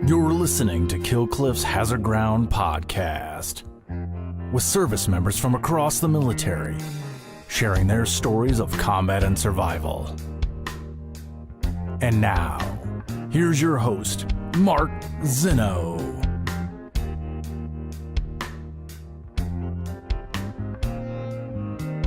You're listening to Kill Cliff's Hazard Ground podcast with service members from across the military sharing their stories of combat and survival. And now, here's your host, Mark Zinno.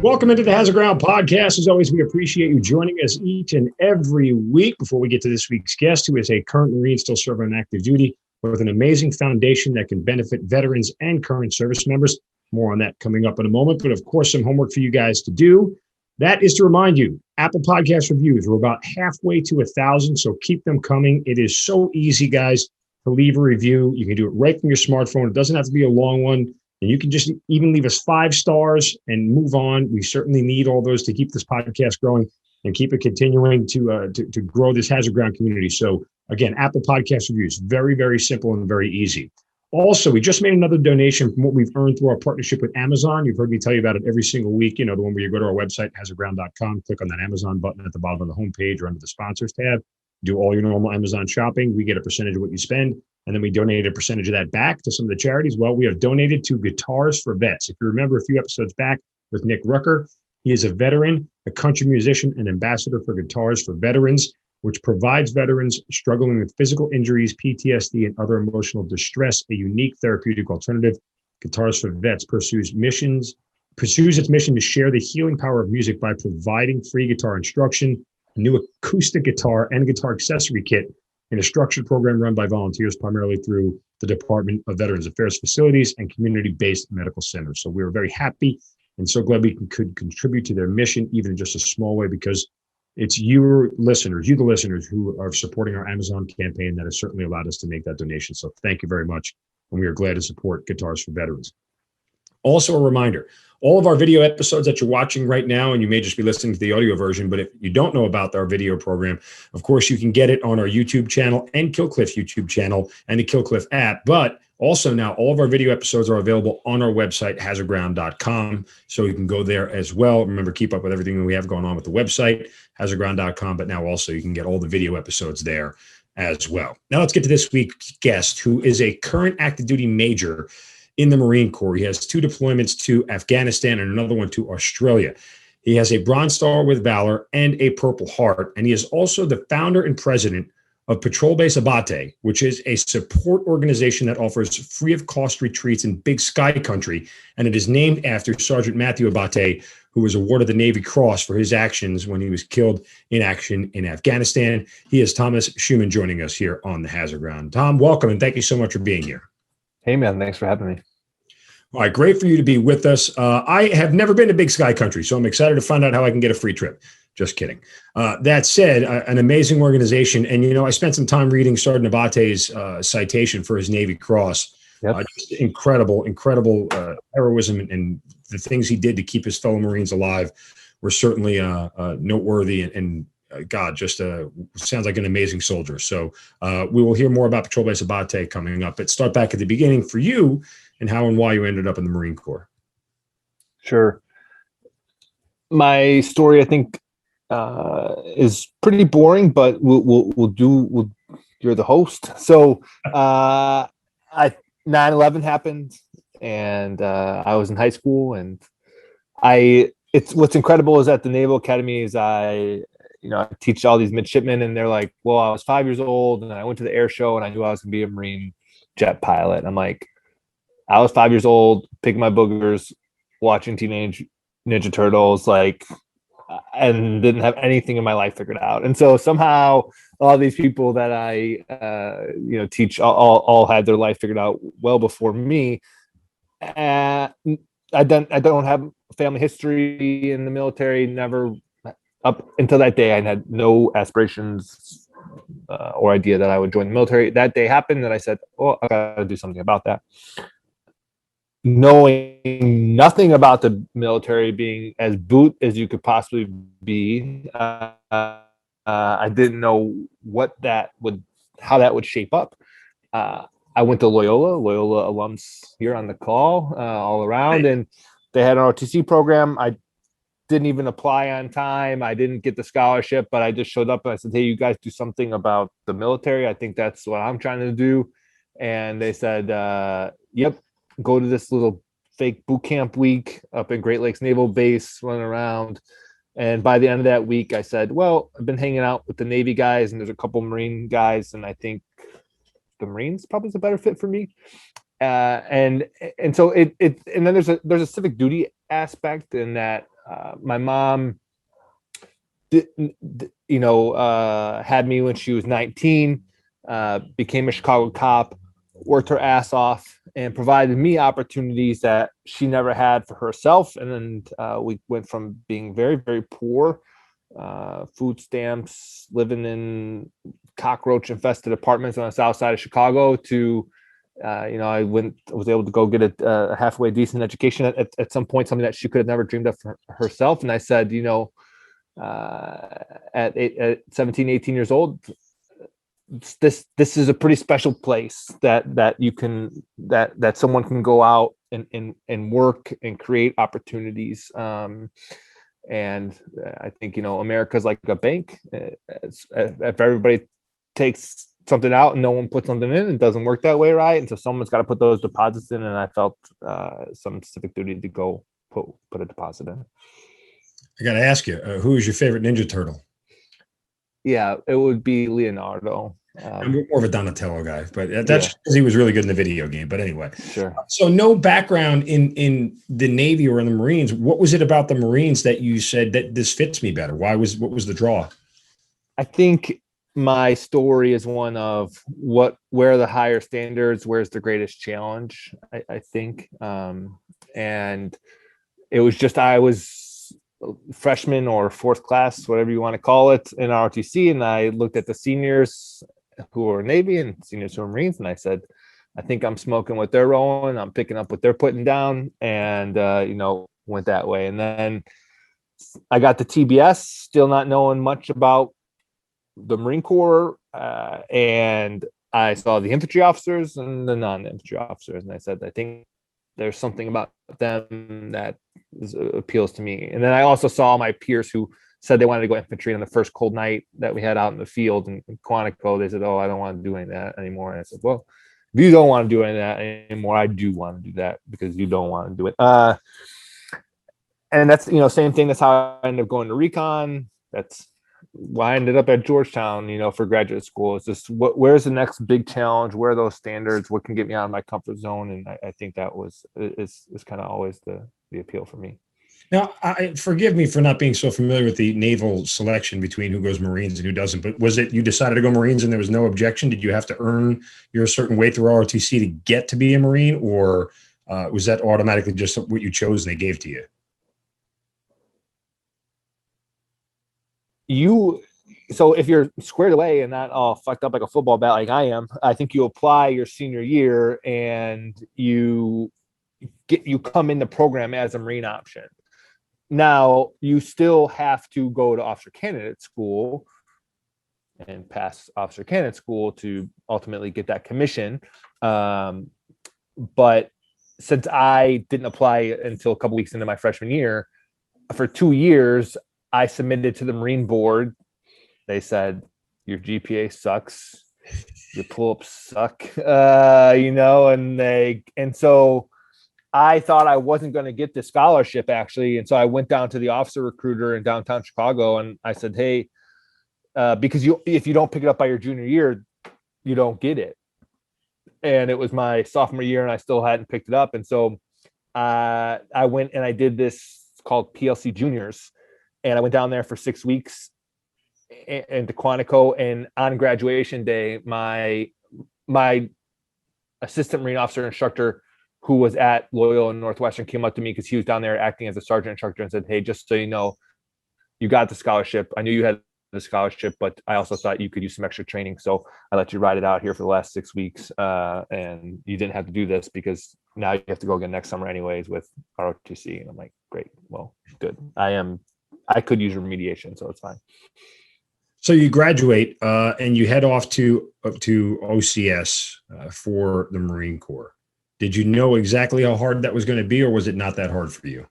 Welcome into the Hazard Ground podcast. As always, we appreciate you joining us each and every week. Before we get to this week's guest, who is a current Marine still serving on active duty with an amazing foundation that can benefit veterans and current service members. More on that coming up in a moment. But of course, some homework for you guys to do. That is to remind you, Apple Podcast reviews. We're about halfway to 1,000, so keep them coming. It is so easy, guys, to leave a review. You can do it right from your smartphone. It doesn't have to be a long one. And you can just even leave us 5 stars and move on. We certainly need all those to keep this podcast growing and keep it continuing to grow this Hazard Ground community. So again, Apple Podcast reviews, very, very simple and very easy. Also, we just made another donation from what we've earned through our partnership with Amazon. You've heard me tell you about it every single week. You know, the one where you go to our website, hazardground.com, click on that Amazon button at the bottom of the homepage or under the sponsors tab, do all your normal Amazon shopping. We get a percentage of what you spend. And then we donate a percentage of that back to some of the charities. Well, we have donated to Guitars for Vets. If you remember a few episodes back with Nick Rucker, he is a veteran, a country musician, and ambassador for Guitars for Veterans, which provides veterans struggling with physical injuries, PTSD, and other emotional distress a unique therapeutic alternative. Guitars for Vets pursues its mission to share the healing power of music by providing free guitar instruction, a new acoustic guitar, and guitar accessory kit in a structured program run by volunteers primarily through the Department of Veterans Affairs facilities and community-based medical centers. So we were very happy and so glad we could contribute to their mission, even in just a small way, because it's you, the listeners, who are supporting our Amazon campaign that has certainly allowed us to make that donation. So thank you very much. And we are glad to support Guitars for Veterans. Also, a reminder, all of our video episodes that you're watching right now, and you may just be listening to the audio version, but if you don't know about our video program, of course, you can get it on our YouTube channel and Kill Cliff YouTube channel and the Kill Cliff app. But also now all of our video episodes are available on our website, hazardground.com. So you can go there as well. Remember, keep up with everything that we have going on with the website, hazardground.com. But now also you can get all the video episodes there as well. Now let's get to this week's guest, who is a current active duty major in the Marine Corps. He has 2 deployments to Afghanistan and another one to Australia. He has a Bronze Star with Valor and a Purple Heart. And he is also the founder and president of Patrol Base Abbate, which is a support organization that offers free of cost retreats in Big Sky Country. And it is named after Sergeant Matthew Abbate, who was awarded the Navy Cross for his actions when he was killed in action in Afghanistan. He is Thomas Schueman joining us here on the Hazard Ground. Tom, welcome, and thank you so much for being here. Hey, man, thanks for having me. All right, great for you to be with us. I have never been to Big Sky Country, so I'm excited to find out how I can get a free trip. Just kidding. That said, an amazing organization. And, you know, I spent some time reading Sergeant Abbate's citation for his Navy Cross. Yep. Just incredible heroism and the things he did to keep his fellow Marines alive were certainly noteworthy and God, just sounds like an amazing soldier. So we will hear more about Patrol Base Abbate coming up. But start back at the beginning for you and how and why you ended up in the Marine Corps. Sure. My story, I think, is pretty boring, but you're the host. So 9/11 happened, and I was in high school, and it's what's incredible is at the Naval Academy is I teach all these midshipmen, and they're like, well, I was 5 years old and I went to the air show and I knew I was gonna be a Marine jet pilot. And I'm like, I was 5 years old, picking my boogers, watching Teenage Ninja Turtles, and didn't have anything in my life figured out. And so somehow all these people that I teach all had their life figured out well before me. I don't have family history in the military, never. Up until that day, I had no aspirations or idea that I would join the military. That day happened, and I said, "Oh, I got to do something about that." Knowing nothing about the military, being as boot as you could possibly be, I didn't know how that would shape up. I went to Loyola alums here on the call all around, and they had an ROTC program. I didn't even apply on time. I didn't get the scholarship, but I just showed up and I said, hey, you guys do something about the military. I think that's what I'm trying to do. And they said, yep, go to this little fake boot camp week up in Great Lakes Naval Base, run around. And by the end of that week, I said, well, I've been hanging out with the Navy guys and there's a couple Marine guys, and I think the Marines probably is a better fit for me. And so and then there's a civic duty aspect in that my mom had me when she was 19, became a Chicago cop, worked her ass off, and provided me opportunities that she never had for herself. And then we went from being very, very poor, food stamps, living in cockroach infested apartments on the south side of Chicago to I was able to go get a halfway decent education at some point, something that she could have never dreamed of for herself. And I said, at 17, 18 years old, this is a pretty special place that you can, that someone can go out and work and create opportunities. And I think, America's like a bank. If everybody takes something out and no one puts something in, it doesn't work that way, right? And so someone's got to put those deposits in, and I felt some civic duty to go put a deposit in. I got to ask you, who is your favorite Ninja Turtle? Yeah, it would be Leonardo. I'm more of a Donatello guy, but that's because he was really good in the video game. But anyway, sure. So no background in the Navy or in the Marines. What was it about the Marines that you said that this fits me better? What was the draw? I think my story is one of where are the higher standards, where's the greatest challenge, I think. And it was just, I was freshman or fourth class, whatever you want to call it, in ROTC. And I looked at the seniors who are Navy and seniors who are Marines. And I said, I think I'm smoking what they're rolling. I'm picking up what they're putting down, and, went that way. And then I got the TBS, still not knowing much about the Marine Corps, and I saw the infantry officers and the non-infantry officers, and I said, I think there's something about them that appeals to me. And then I also saw my peers who said they wanted to go infantry on the first cold night that we had out in the field in Quantico. They said, oh, I don't want to do any of that anymore. And I said, well, if you don't want to do any of that anymore, I do want to do that because you don't want to do it. And that's, same thing. That's how I ended up going to recon. That's why I ended up at Georgetown, for graduate school. It's just where's the next big challenge? Where are those standards? What can get me out of my comfort zone? And I think that is kind of always the appeal for me. Now, forgive me for not being so familiar with the naval selection between who goes Marines and who doesn't, but was it you decided to go Marines and there was no objection? Did you have to earn your certain way through ROTC to get to be a Marine, or was that automatically just what you chose and they gave to you? So if you're squared away and not all fucked up like a football bat like I am, I think you apply your senior year and you come in the program as a Marine option. Now you still have to go to officer candidate school and pass officer candidate school to ultimately get that commission. But since I didn't apply until a couple weeks into my freshman year, for 2 years, I submitted to the Marine Board. They said, your GPA sucks, your pull-ups suck, and so I thought I wasn't going to get the scholarship actually. And so I went down to the officer recruiter in downtown Chicago and I said, hey, because if you don't pick it up by your junior year, you don't get it. And it was my sophomore year and I still hadn't picked it up. And so I went and I did this called PLC Juniors. And I went down there for 6 weeks into Quantico. And on graduation day, my assistant Marine officer instructor, who was at Loyola and Northwestern, came up to me because he was down there acting as a sergeant instructor and said, hey, just so you know, you got the scholarship. I knew you had the scholarship, but I also thought you could use some extra training. So I let you ride it out here for the last 6 weeks. And you didn't have to do this because now you have to go again next summer anyways with ROTC. And I'm like, great. Well, good. I could use remediation, so it's fine. So you graduate and you head off to OCS for the Marine Corps. Did you know exactly how hard that was going to be, or was it not that hard for you?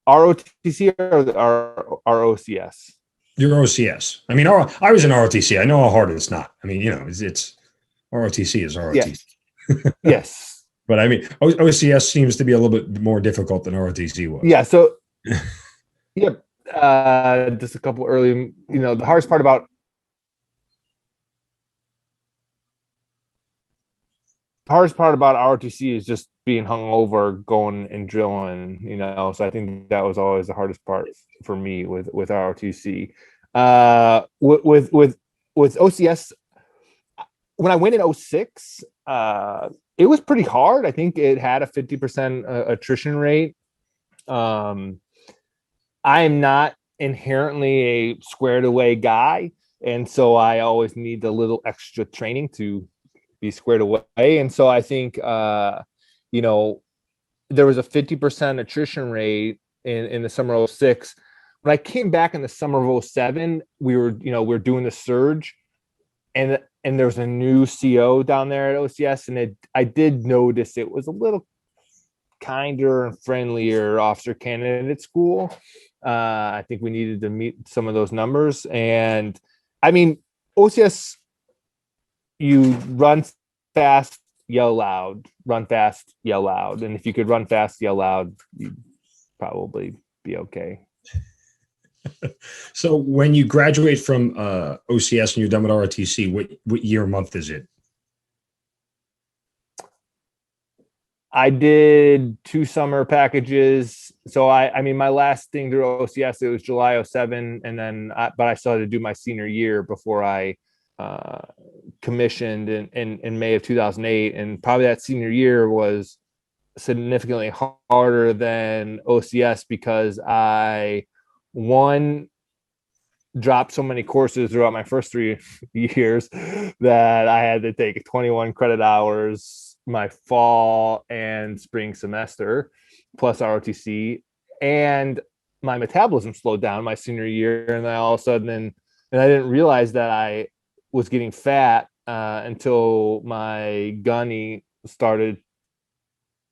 ROTC or ROCS? Your OCS. I mean, I was in ROTC. I know how hard it's not. I mean, it's ROTC is ROTC. Yeah. Yes. But I mean, OCS seems to be a little bit more difficult than ROTC was. Yeah. So, yep. Just a couple early, the hardest part about ROTC is just being hungover, going and drilling, so I think that was always the hardest part for me with ROTC. With OCS, when I went in 06, it was pretty hard. I think it had a 50% attrition rate. I am not inherently a squared away guy, and so I always need a little extra training to be squared away. And so I think there was a 50% attrition rate in the summer of 06. When I came back in the summer of 07, we were doing the surge, and there was a new CO down there at OCS, and I did notice it was a little kinder and friendlier officer candidate at school. I think we needed to meet some of those numbers. And I mean, OCS, you run fast, yell loud, run fast, yell loud. And if you could run fast, yell loud, you'd probably be okay. So when you graduate from OCS and you're done with ROTC, what year or month is it? I did 2 summer packages. So I mean, my last thing through OCS, it was July 07. And then, but I still had to do my senior year before I commissioned in May of 2008. And probably that senior year was significantly harder than OCS because I dropped so many courses throughout my first 3 years that I had to take 21 credit hours my fall and spring semester plus ROTC, and my metabolism slowed down my senior year. And I all of a sudden, and I didn't realize that I was getting fat until my gunny started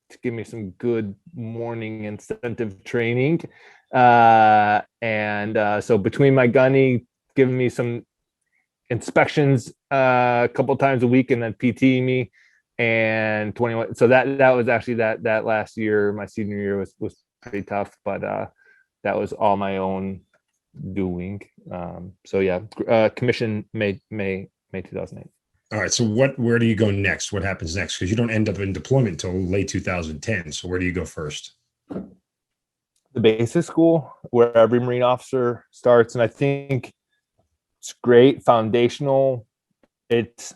to give me some good morning incentive training. So between my gunny giving me some inspections a couple times a week and then PT me and 21. So that was actually that last year, my senior year was pretty tough, but that was all my own doing. So yeah, commission May 2008. All right. So where do you go next? What happens next? Because you don't end up in deployment until late 2010. So where do you go first? The basic school, where every Marine officer starts. And I think it's great, foundational, it's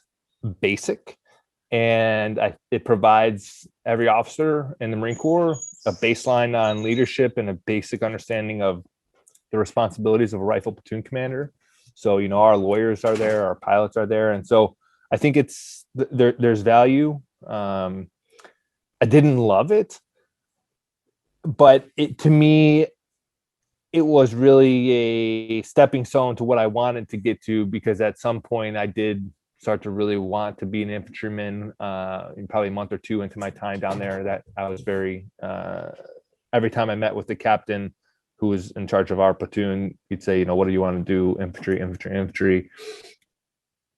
basic, and it provides every officer in the Marine Corps a baseline on leadership and a basic understanding of the responsibilities of a rifle platoon commander. So, our lawyers are there, our pilots are there. And so I think there's value. I didn't love it, but to me, it was really a stepping stone to what I wanted to get to, because at some point I did start to really want to be an infantryman. Probably a month or 2 into my time down there, that I was very, every time I met with the captain who was in charge of our platoon, he'd say, what do you want to do? Infantry.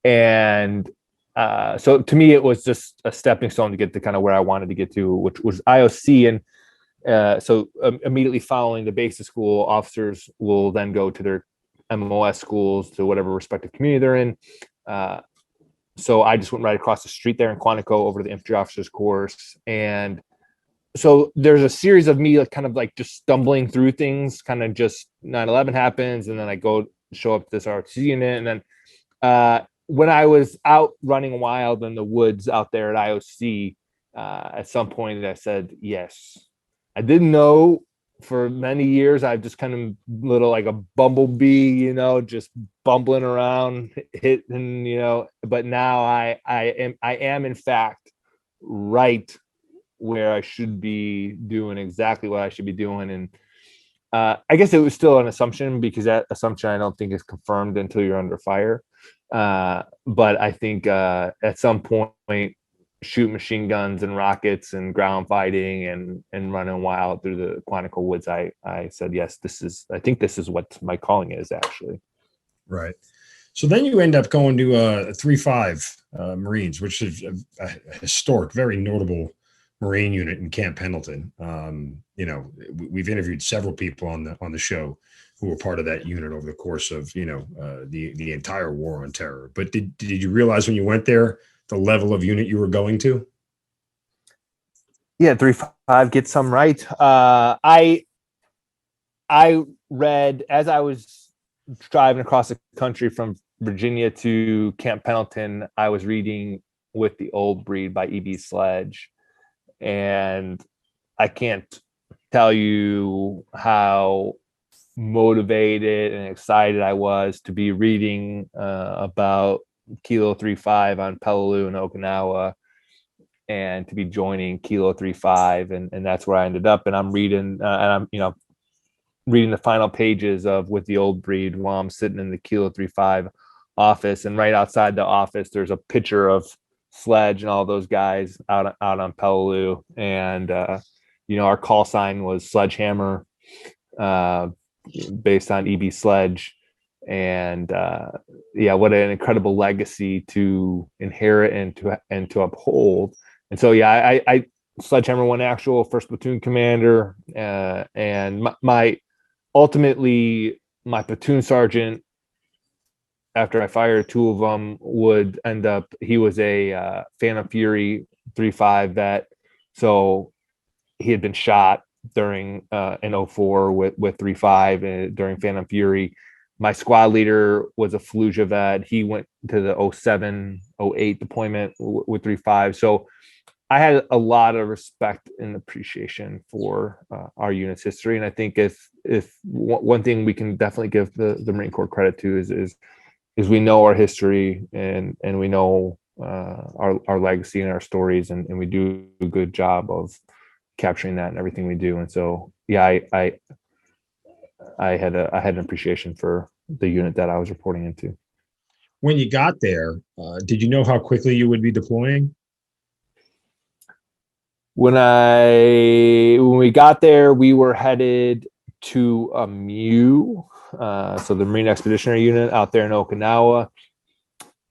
And so to me, it was just a stepping stone to get to kind of where I wanted to get to, which was IOC. And so immediately following the basic school, officers will then go to their MOS schools, to whatever respective community they're in. So I just went right across the street there in Quantico over to the infantry officers course. And so there's a series of me kind of like just stumbling through things, kind of just 9/11 happens. And then I go show up to this ROTC unit. And then when I was out running wild in the woods out there at IOC, at some point I said, yes. I didn't know for many years. I've just kind of little like a bumblebee, just bumbling around, hitting, but now I am in fact right where I should be doing exactly what I should be doing. And I guess it was still an assumption, because that assumption I don't think is confirmed until you're under fire. But I think at some point shoot machine guns and rockets and ground fighting and running wild through the Quantico woods, I said, yes, I think this is what my calling is, actually. Right. So then you end up going to 3-5 Marines, which is a historic, very notable Marine unit in Camp Pendleton. We've interviewed several people on the show who were part of that unit over the course of the entire war on terror. But did you realize when you went there the level of unit you were going to? Yeah, 3-5 gets some right. I read as I was driving across the country from Virginia to Camp Pendleton, I was reading With the Old Breed by E.B. Sledge. And I can't tell you how motivated and excited I was to be reading about Kilo 35 on Peleliu and Okinawa, and to be joining Kilo 35. And that's where I ended up. And I'm reading, reading the final pages of With the Old Breed while I'm sitting in the Kilo 35 office. And right outside the office, there's a picture of Sledge and all those guys out on Peleliu. And, our call sign was Sledgehammer, based on E.B. Sledge. And what an incredible legacy to inherit and to uphold. And so, I Sledgehammer 1 actual, 1st Platoon Commander, and my platoon sergeant, after I fired 2 of them, would end up, he was a Phantom Fury 3-5 vet. So he had been shot during in 04 with 3-5 during Phantom Fury. My squad leader was a Fallujah vet. He went to the 07, 08 deployment with 3-5. So I had a lot of respect and appreciation for our unit's history. And I think if one thing we can definitely give the Marine Corps credit to is we know our history and we know our legacy and our stories, and we do a good job of capturing that in everything we do. And so, I had an appreciation for the unit that I was reporting into. When you got there, did you know how quickly you would be deploying? When we got there, we were headed to a MEU, so the Marine Expeditionary Unit out there in Okinawa.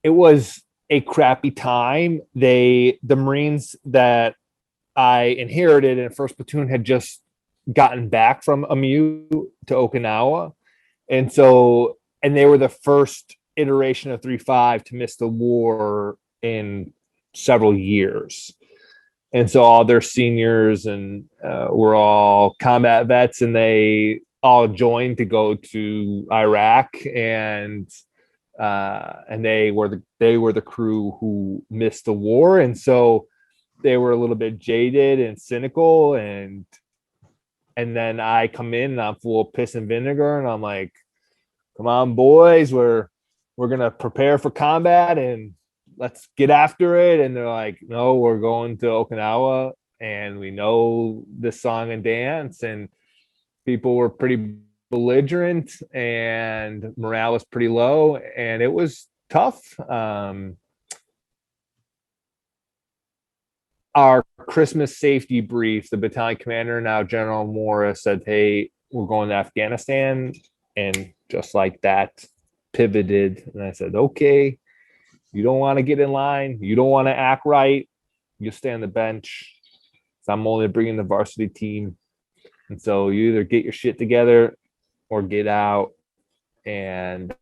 It was a crappy time. The Marines that I inherited in 1st Platoon had just gotten back from a MEU to Okinawa. And they were the first iteration of 3-5 to miss the war in several years. And so all their seniors and were all combat vets, and they all joined to go to Iraq, and they were the crew who missed the war. And so they were a little bit jaded and cynical, and then I come in and I'm full of piss and vinegar, and I'm like, come on, boys, we're gonna prepare for combat and let's get after it. And they're like, no, we're going to Okinawa and we know this song and dance. And people were pretty belligerent and morale was pretty low, and it was tough. Our Christmas safety brief, the battalion commander, now General Morris, said, hey, we're going to Afghanistan. And just like that, pivoted. And I said, okay, you don't want to get in line, you don't want to act right, you stay on the bench. So I'm only bringing the varsity team. And so you either get your shit together or get out. And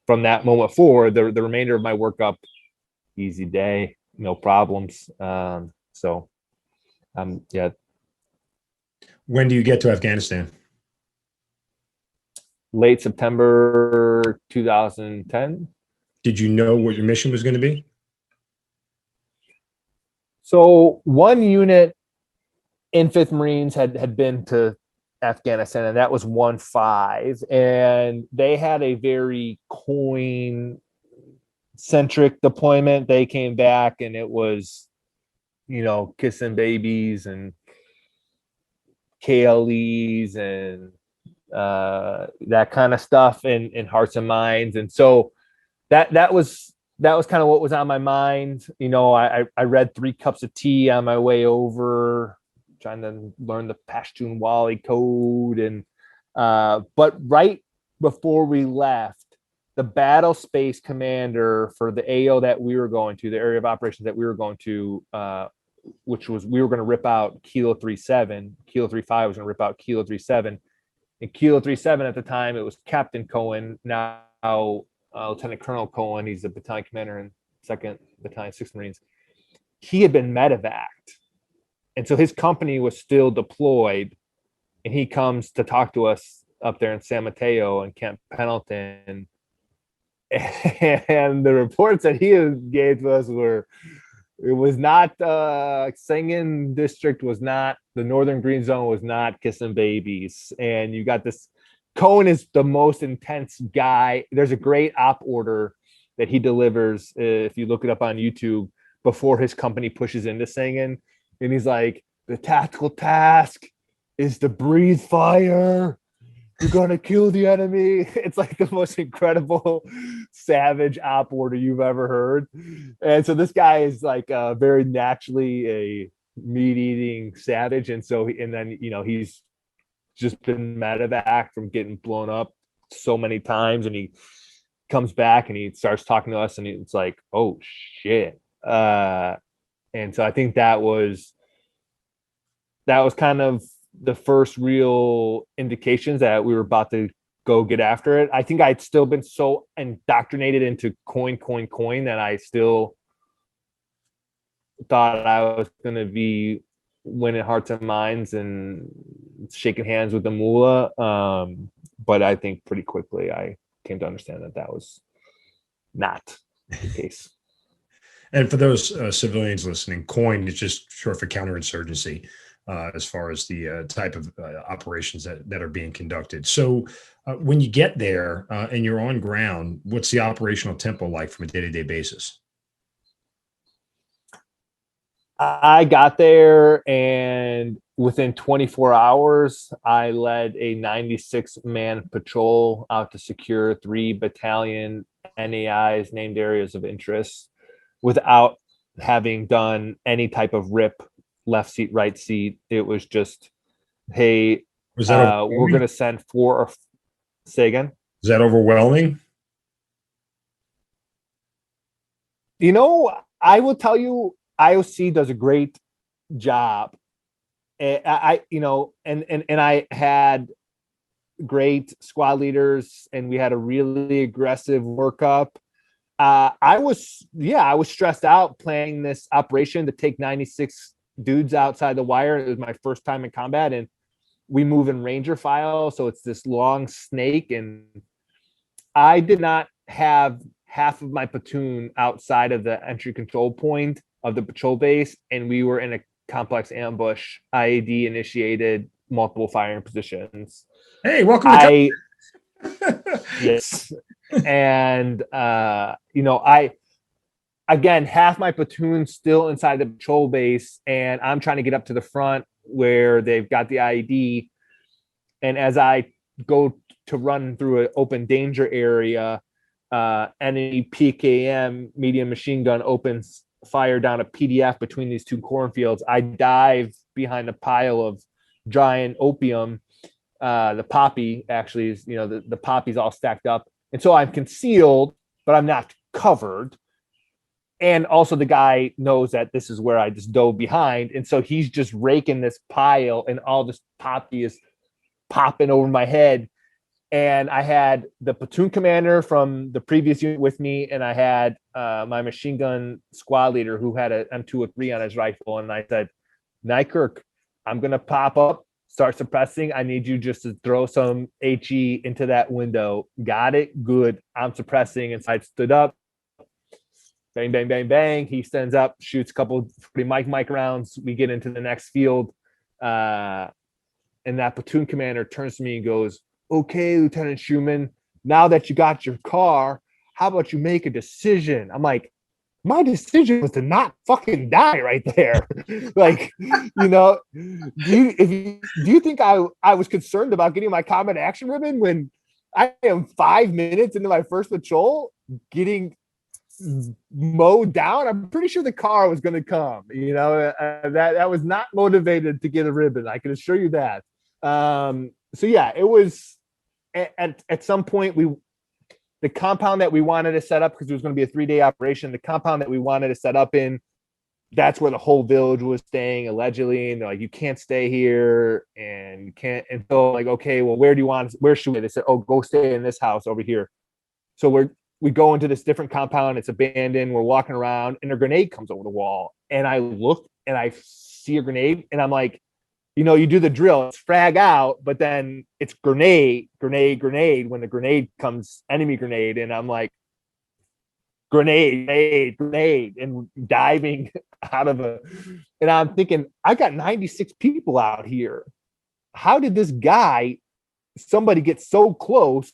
from that moment forward, the remainder of my workup, easy day, no problems. Yeah. When do you get to Afghanistan? Late September 2010. Did you know what your mission was going to be? So one unit in 5th Marines had been to Afghanistan, and that was 1-5. And they had a very Cohen-centric deployment. They came back, and it was, kissing babies and KLEs and that kind of stuff in hearts and minds. And so that was that was kind of what was on my mind. You know, I read 3 Cups of Tea on my way over, trying to learn the Pashtunwali code. And but right before we left, the battle space commander for the AO that we were going to, the area of operations that we were going to, which was, we were going to rip out Kilo 37, Kilo 35 was going to rip out Kilo 37. And Kilo 37 at the time, it was Captain Cohen, now Lieutenant Colonel Cohen. He's the battalion commander in 2nd Battalion, 6th Marines. He had been medevaced. And so his company was still deployed. And he comes to talk to us up there in San Mateo and Camp Pendleton. And the reports that he gave to us were, it was not Singin district was not, the Northern Green Zone was not kissing babies. And you got this, Cohen is the most intense guy. There's a great op order that he delivers, if you look it up on YouTube, before his company pushes into Singin. And he's like, the tactical task is to breathe fire. You're gonna kill the enemy. It's like the most incredible savage op order you've ever heard. And so this guy is like very naturally a meat-eating savage. And so, and then, you know, he's just been medevac from getting blown up so many times. And he comes back and he starts talking to us and it's like, oh shit. And so I think that was kind of the first real indications that we were about to go get after it. I think I'd still been so indoctrinated into coin that I still thought I was going to be winning hearts and minds and shaking hands with the mullah. But I think pretty quickly I came to understand that that was not the case. And for those civilians listening, COIN is just short for counterinsurgency. As far as the type of operations that are being conducted. So when you get there and you're on ground, what's the operational tempo like from a day-to-day basis? I got there and within 24 hours, I led a 96-man patrol out to secure 3 battalion NAIs, named areas of interest, without having done any type of RIP, left seat, right seat. It was just, hey, we're going to send 4 or say again. Is that overwhelming? You know, I will tell you, IOC does a great job. I had great squad leaders and we had a really aggressive workup. I was stressed out planning this operation to take 96 dudes outside the wire. It was my first time in combat and we move in Ranger file. So it's this long snake. And I did not have half of my platoon outside of the entry control point of the patrol base. And we were in a complex ambush, IAD initiated, multiple firing positions. Hey, welcome. Yes. And, again, half my platoon still inside the patrol base, and I'm trying to get up to the front where they've got the IED. And as I go to run through an open danger area, enemy PKM medium machine gun opens fire down a PDF between these 2 cornfields. I dive behind a pile of giant opium. The poppy actually is, the poppy's all stacked up. And so I'm concealed, but I'm not covered. And also the guy knows that this is where I just dove behind. And so he's just raking this pile and all this poppy is popping over my head. And I had the platoon commander from the previous unit with me. And I had my machine gun squad leader who had a M203 on his rifle. And I said, Nykirk, I'm going to pop up, start suppressing. I need you just to throw some HE into that window. Got it? Good. I'm suppressing. And so I stood up. Bang, bang, bang, bang. He stands up, shoots a couple pretty mic rounds. We get into the next field. And that platoon commander turns to me and goes, okay, Lieutenant Schueman, now that you got your car, how about you make a decision? I'm like, my decision was to not fucking die right there. Like, do you think I was concerned about getting my combat action ribbon when I am 5 minutes into my first patrol, getting mowed down, I'm pretty sure the car was going to come. That was not motivated to get a ribbon. I can assure you that. So yeah, it was at some point the compound that we wanted to set up, because it was going to be a 3-day operation. The compound that we wanted to set up in, that's where the whole village was staying allegedly, and they're like, you can't stay here, and you can't. And so like, okay, well, where should we? They said, oh, go stay in this house over here. So we go into this different compound. It's abandoned. We're walking around, and a grenade comes over the wall, and I look and I see a grenade, and I'm like, you do the drill, it's frag out, but then it's grenade when the grenade comes, enemy grenade, and I'm like, grenade, and diving out of and I'm thinking, I got 96 people out here. How did somebody get so close?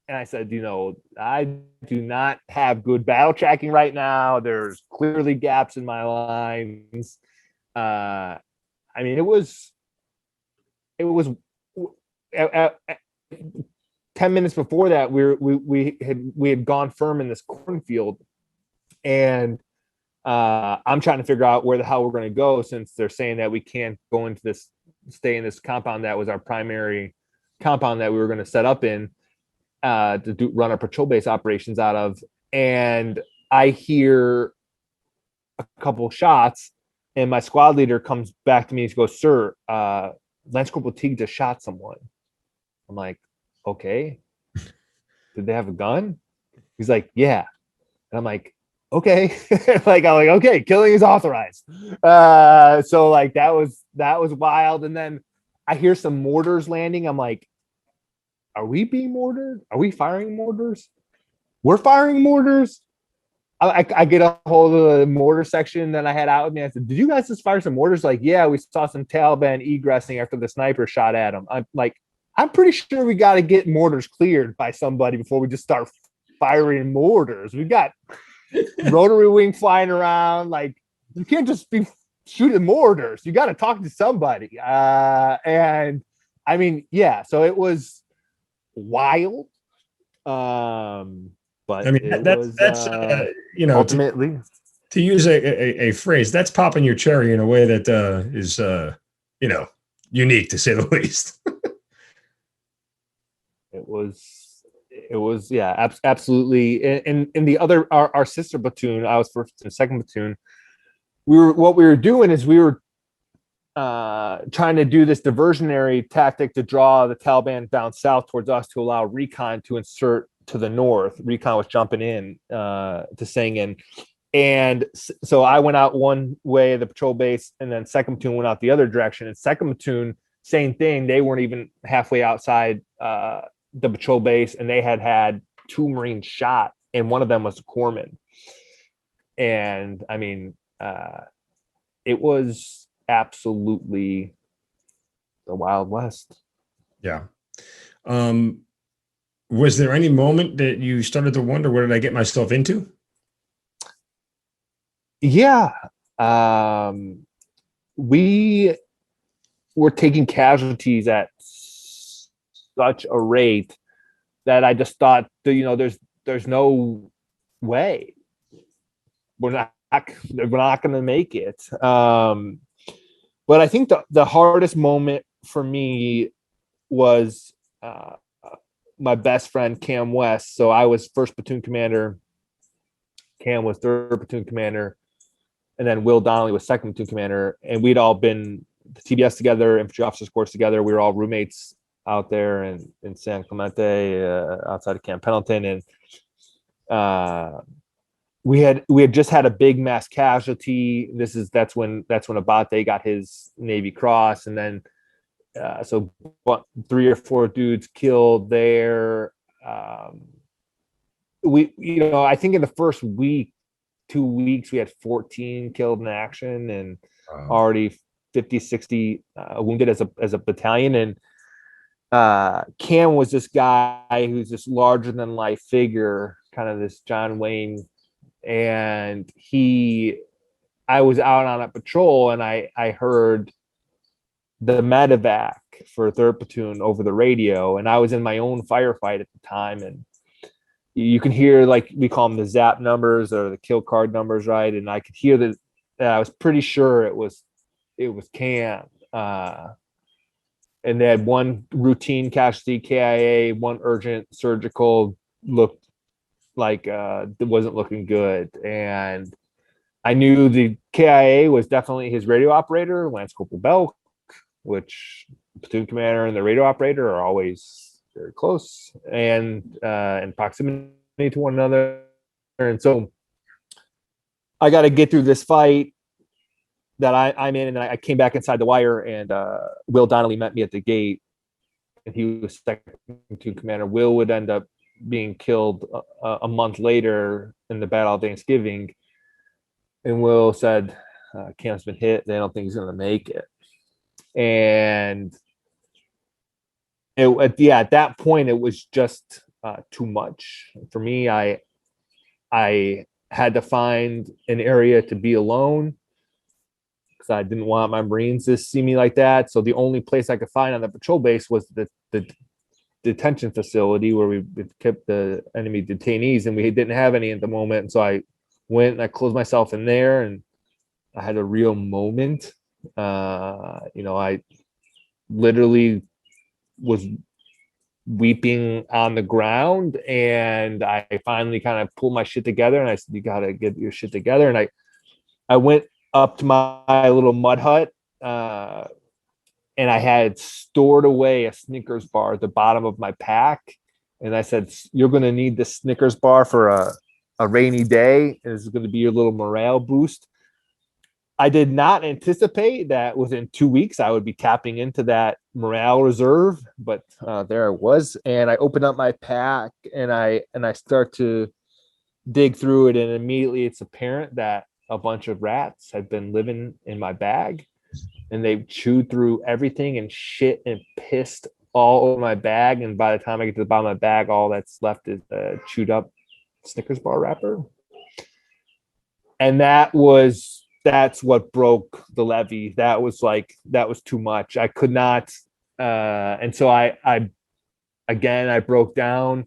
And I said, I do not have good battle tracking right now. There's clearly gaps in my lines. It was 10 minutes before that, we had gone firm in this cornfield, and I'm trying to figure out where the hell we're going to go, since they're saying that we can't stay in this compound that was our primary compound that we were going to set up in to run our patrol base operations out of. And I hear a couple shots, and my squad leader comes back to me and goes, "Sir, Lance Corporal Teague just shot someone." I'm like, okay. Did they have a gun? He's like, yeah. And I'm like, okay. I'm like, okay, killing is authorized. So like that was wild. And then I hear some mortars landing. I'm like, are we being mortared? Are we firing mortars? We're firing mortars. I get a hold of the mortar section that I had out with me. I said, did you guys just fire some mortars? Like, yeah, we saw some Taliban egressing after the sniper shot at them. I'm like, I'm pretty sure we got to get mortars cleared by somebody before we just start firing mortars. We got rotary wing flying around. Like, you can't just be shooting mortars. You got to talk to somebody. And I mean, yeah, so it was wild. But I mean, that's ultimately, to use a phrase, that's popping your cherry in a way that is unique, to say the least. It was yeah, absolutely. And the other, our sister platoon, I was first and second platoon. What we were doing is we were trying to do this diversionary tactic to draw the Taliban down south towards us to allow recon to insert to the north. Recon was jumping in to Sangin. And so I went out one way of the patrol base, and then second platoon went out the other direction. And second platoon, same thing. They weren't even halfway outside the patrol base, and they had 2 Marines shot, and one of them was a corpsman. And I mean, it was absolutely the Wild West. Yeah. Was there any moment that you started to wonder, what did I get myself into? Yeah. We were taking casualties at such a rate that I just thought, there's no way we're not going to make it. But I think the hardest moment for me was my best friend Cam West. So I was first platoon commander, Cam was third platoon commander, and then Will Donnelly was second platoon commander. And we'd all been the TBS together, infantry officers course together. We were all roommates out there in San Clemente, outside of Camp Pendleton. And we had just had a big mass casualty. That's when Abbate got his Navy Cross, and then so 3 or 4 dudes killed there. I think in the first 2 weeks we had 14 killed in action, and already 50, 60 wounded as a battalion. And Cam was this guy who's this larger than life figure, kind of this John Wayne. And I was out on a patrol, and I heard the medevac for 3rd platoon over the radio, and I was in my own firefight at the time, and you can hear, like, we call them the zap numbers or the kill card numbers, right? And I could hear that. I was pretty sure it was Cam. And they had one routine casualty KIA, one urgent surgical, looked like it wasn't looking good. And I knew the KIA was definitely his radio operator, Lance Corporal Belk, which platoon commander and the radio operator are always very close and in proximity to one another. And so I got to get through this fight that I'm in, and I came back inside the wire, and Will Donnelly met me at the gate, and he was second platoon commander. Will would end up being killed a month later in the Battle of Thanksgiving, and Will said, Cam's been hit. They don't think he's going to make it. And at that point, it was just too much for me. I had to find an area to be alone, because I didn't want my Marines to see me like that. So the only place I could find on the patrol base was the detention facility where we kept the enemy detainees, and we didn't have any at the moment. And so I went and I closed myself in there, and I had a real moment. I literally was weeping on the ground, and I finally kind of pulled my shit together, and I said, you got to get your shit together. And I went up to my little mud hut, and I had stored away a Snickers bar at the bottom of my pack. And I said, you're going to need this Snickers bar for a rainy day. And it's going to be your little morale boost. I did not anticipate that within 2 weeks I would be tapping into that morale reserve, but there I was. And I opened up my pack, and I start to dig through it, and immediately it's apparent that a bunch of rats had been living in my bag, and they chewed through everything and shit and pissed all over my bag. And by the time I get to the bottom of my bag, all that's left is a chewed up Snickers bar wrapper. And that's what broke the levee. That was too much. I could not. And so I broke down.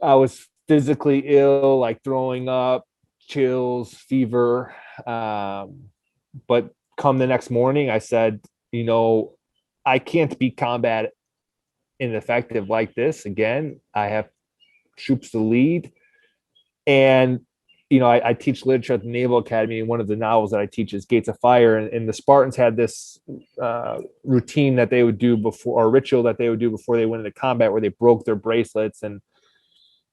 I was physically ill, like throwing up, chills, fever. But come the next morning, I said, I can't be combat ineffective like this again. I have troops to lead. And, I teach literature at the Naval Academy. And one of the novels that I teach is Gates of Fire. And the Spartans had this routine that they would do before, or ritual that they would do before they went into combat, where they broke their bracelets, and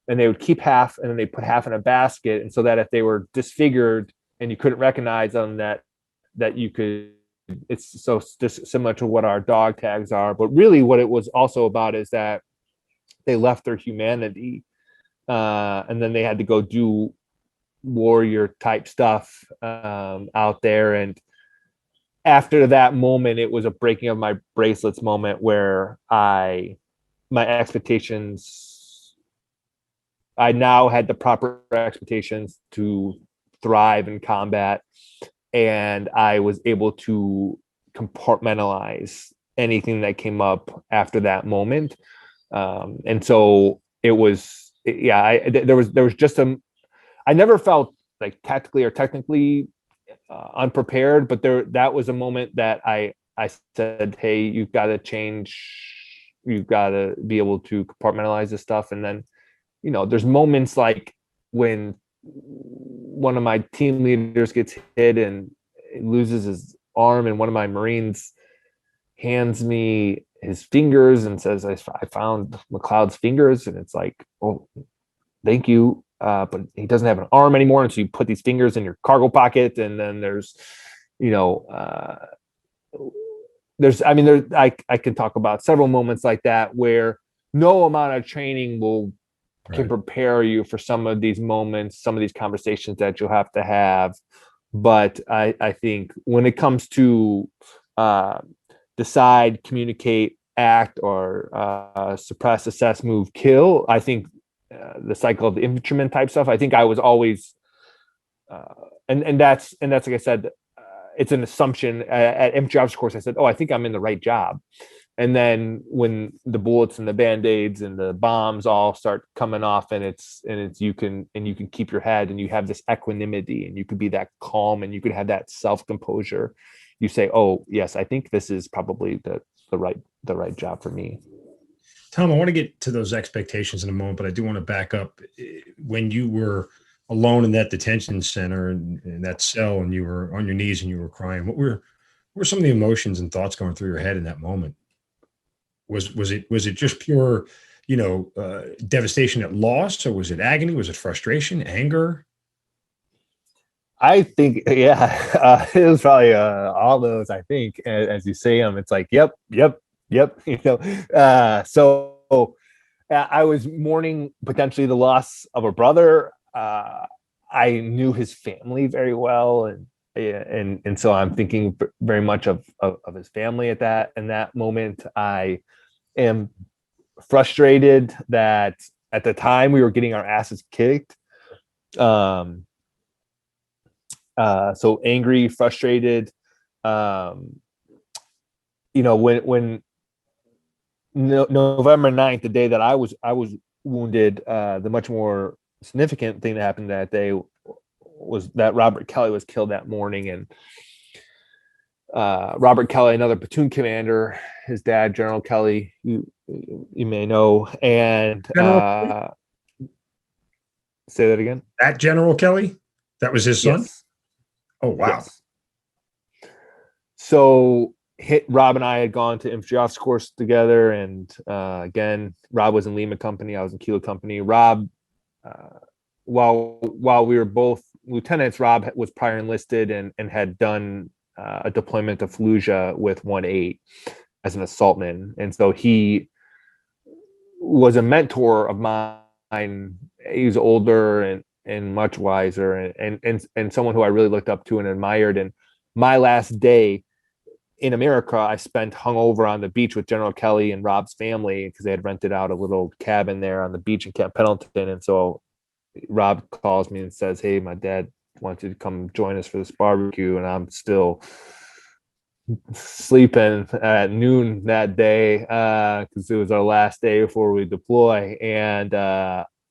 they would keep half, and then they put half in a basket. And so that if they were disfigured and you couldn't recognize them, that you could, it's so just similar to what our dog tags are. But really what it was also about is that they left their humanity, and then they had to go do warrior type stuff out there. And after that moment, it was a breaking of my bracelets moment, where my expectations, I now had the proper expectations to thrive in combat, and I was able to compartmentalize anything that came up after that moment. And so it was, there was just I never felt like tactically or technically unprepared, but that was a moment that I said, hey, you've got to change. You've got to be able to compartmentalize this stuff. And then, there's moments like when one of my team leaders gets hit and loses his arm, and one of my Marines hands me his fingers and says, I found McLeod's fingers. And it's like, oh, thank you. But he doesn't have an arm anymore. And so you put these fingers in your cargo pocket. And then there's, I can talk about several moments like that where no amount of training can prepare you for some of these moments, some of these conversations that you'll have to have. But I think when it comes to decide, communicate, act, or suppress, assess, move, kill, I think the cycle of the infantryman type stuff, I think I was always, and that's like I said, it's an assumption. At infantry officer course, I said, I think I'm in the right job. And then when the bullets and the band-aids and the bombs all start coming off, and you can keep your head, and you have this equanimity, and you could be that calm, and you could have that self-composure. You say, oh yes, I think this is probably the right job for me. Tom, I want to get to those expectations in a moment, but I do want to back up. When you were alone in that detention center and in that cell, and you were on your knees and you were crying, what were some of the emotions and thoughts going through your head in that moment? Was it just pure, devastation at loss, or was it agony? Was it frustration, anger? I think, yeah, it was probably all those. I think, as you say them, it's like, yep. So I was mourning potentially the loss of a brother. I knew his family very well, and so I'm thinking very much of his family at that moment. I am frustrated that at the time we were getting our asses kicked. So angry, frustrated. When November 9th, the day that I was wounded, the much more significant thing that happened that day was that Robert Kelly was killed that morning. And Robert Kelly, another platoon commander, his dad, General Kelly, you may know. And say that again. That General Kelly, that was his son. Yes. Oh wow. Yes. So Rob and I had gone to infantry officer course together, and again, Rob was in Lima Company, I was in Kilo Company. Rob, while we were both lieutenants, Rob was prior enlisted and had done a deployment to Fallujah with 1-8 as an assaultman, and so he was a mentor of mine. He was older and much wiser, and someone who I really looked up to and admired. And my last day in America, I spent hungover on the beach with General Kelly and Rob's family, because they had rented out a little cabin there on the beach in Camp Pendleton. And so Rob calls me and says, hey, my dad wants you to come join us for this barbecue. And I'm still sleeping at noon that day, because it was our last day before we deploy. And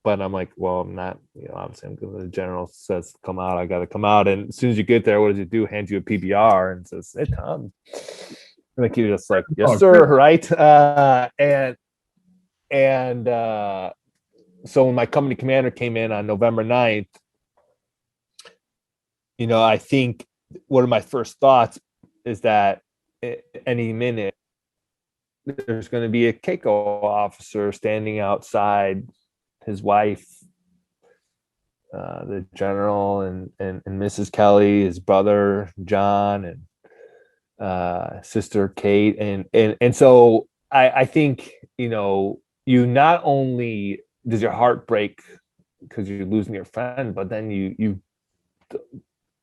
but I'm like, well, I'm not, obviously I'm going. The general says, come out, I got to come out. And as soon as you get there, what does he do? Hands you a PBR and says, hey, Tom. And like, you're just like, yes, sir. Right. So when my company commander came in on November 9th, I think one of my first thoughts is that any minute there's going to be a Keiko officer standing outside his wife, the general, and Mrs. Kelly, his brother John, and sister Kate, and so I think you not only does your heart break because you're losing your friend, but then you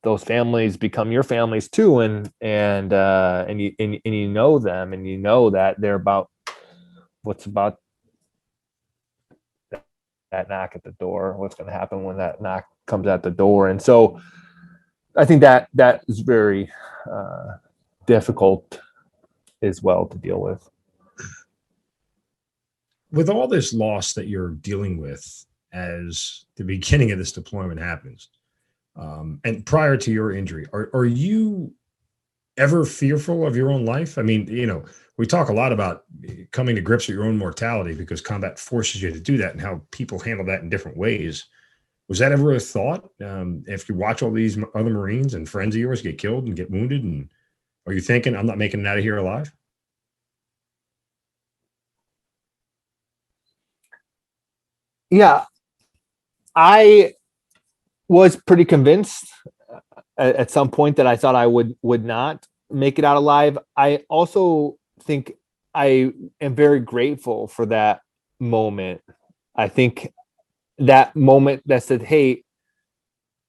those families become your families too, and you know them, and you know that they're about what's about that knock at the door, what's going to happen when that knock comes at the door. And so I think that is very difficult as well to deal with. With all this loss that you're dealing with as the beginning of this deployment happens, and prior to your injury, are you ever fearful of your own life? I mean, we talk a lot about coming to grips with your own mortality because combat forces you to do that, and how people handle that in different ways. Was that ever a thought? If you watch all these other Marines and friends of yours get killed and get wounded, and are you thinking, I'm not making it out of here alive? Yeah, I was pretty convinced at some point that I thought I would not make it out alive. I also think I am very grateful for that moment. I think that moment that said, hey,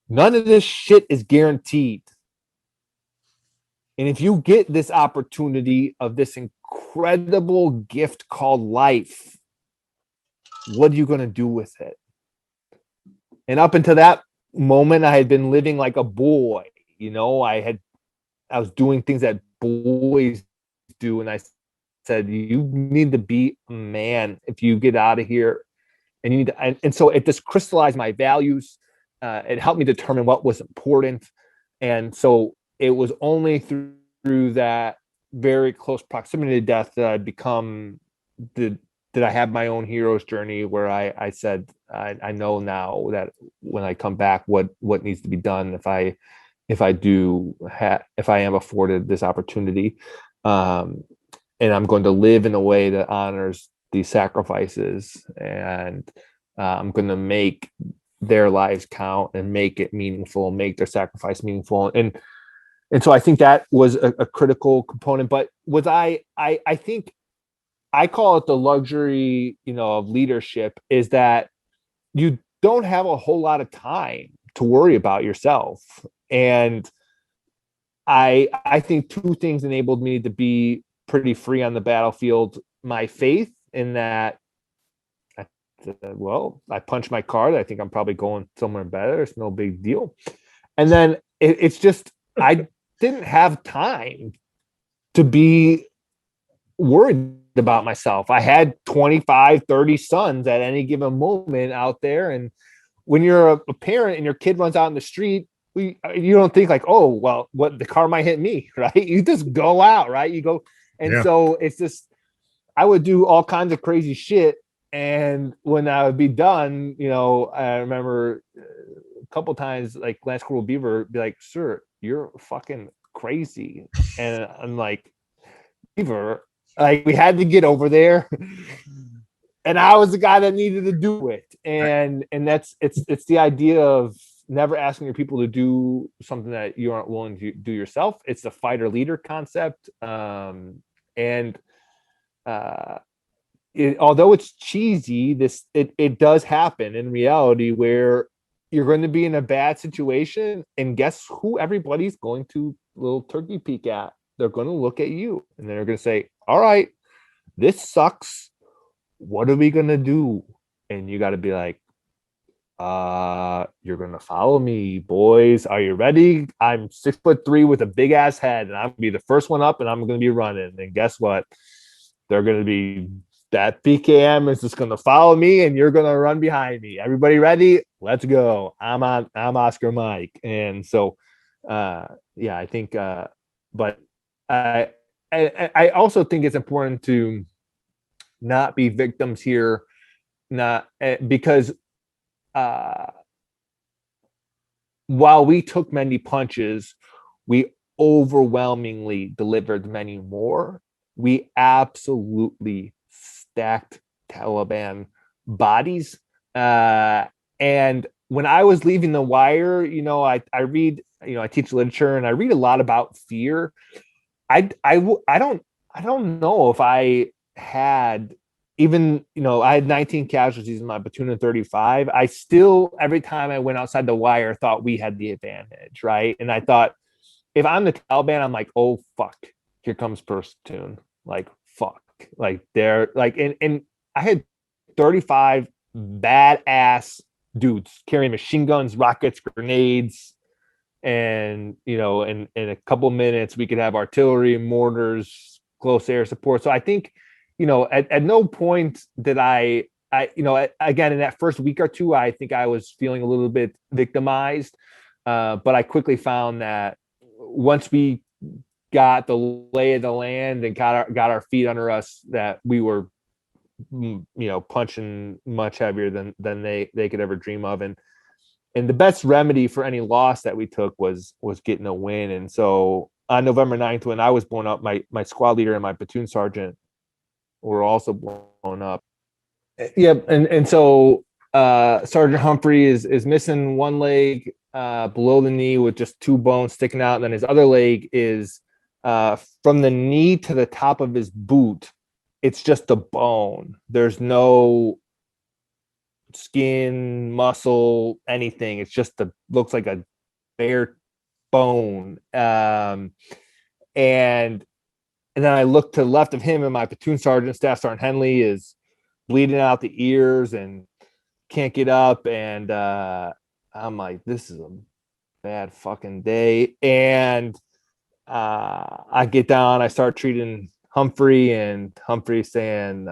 none of this shit is guaranteed. And if you get this opportunity of this incredible gift called life, what are you going to do with it? And up until that moment, I had been living like a boy. I was doing things that boys do, and I said, you need to be a man if you get out of here. And you need to, and so it just crystallized my values. It helped me determine what was important. And so it was only through that very close proximity to death that I become that I have my own hero's journey, where I said, I know now that when I come back, what needs to be done if I am afforded this opportunity. And I'm going to live in a way that honors these sacrifices, and I'm going to make their lives count and make it meaningful, make their sacrifice meaningful. And so I think that was a critical component. But was I think I call it the luxury, of leadership, is that you don't have a whole lot of time to worry about yourself. And I think two things enabled me to be pretty free on the battlefield. My faith in that, I punched my card. I think I'm probably going somewhere better. It's no big deal. And then it's just, I didn't have time to be worried about myself. I had 25, 30 sons at any given moment out there. And when you're a parent and your kid runs out in the street, you don't think like, oh, well, what, the car might hit me, right? You just go out, right? You go. And so it's just, I would do all kinds of crazy shit. And when I would be done, I remember a couple times, like Lance Corporal Beaver be like, "Sir, you're fucking crazy." And I'm like, "Beaver, like, we had to get over there." And I was the guy that needed to do it. And that's, it's the idea of never asking your people to do something that you aren't willing to do yourself. It's the fighter leader concept. Although it's cheesy, it does happen in reality, where you're going to be in a bad situation, and guess who everybody's going to little turkey peek at? They're going to look at you, and they're going to say, "All right, this sucks. What are we going to do?" And you got to be like, "You're going to follow me, boys. Are you ready? I'm 6'3" with a big ass head, and I'm going to be the first one up, and I'm going to be running. And guess what? They're going to be, that PKM is just going to follow me, and you're going to run behind me. Everybody ready? Let's go. I'm Oscar Mike." And so, I think, but I also think it's important to not be victims here, because while we took many punches, we overwhelmingly delivered many more. We absolutely stacked Taliban bodies. And when I was leaving the wire, I read, I teach literature, and I read a lot about fear. I don't know if I had, even, I had 19 casualties in my platoon of 35. I still, every time I went outside the wire, thought we had the advantage, right? And I thought, if I'm the Taliban, I'm like, oh fuck, here comes platoon. Like, fuck. Like, they're like, and I had 35 badass dudes carrying machine guns, rockets, grenades. And, in a couple minutes, we could have artillery, mortars, close air support. So I think, at no point did I, again, in that first week or two, I think I was feeling a little bit victimized. But I quickly found that once we got the lay of the land and got our feet under us, that we were, punching much heavier than they could ever dream of. And the best remedy for any loss that we took was getting a win. And so on November 9th, when I was blown up, my squad leader and my platoon sergeant were also blown up. Yep. And so Sergeant Humphrey is missing one leg below the knee with just two bones sticking out. And then his other leg is from the knee to the top of his boot. It's just a bone. There's no skin, muscle, anything. It's just looks like a bare bone. And then I look to the left of him, and my platoon sergeant, Staff Sergeant Henley, is bleeding out the ears and can't get up. And I'm like, this is a bad fucking day. And I get down, I start treating Humphrey, and Humphrey saying,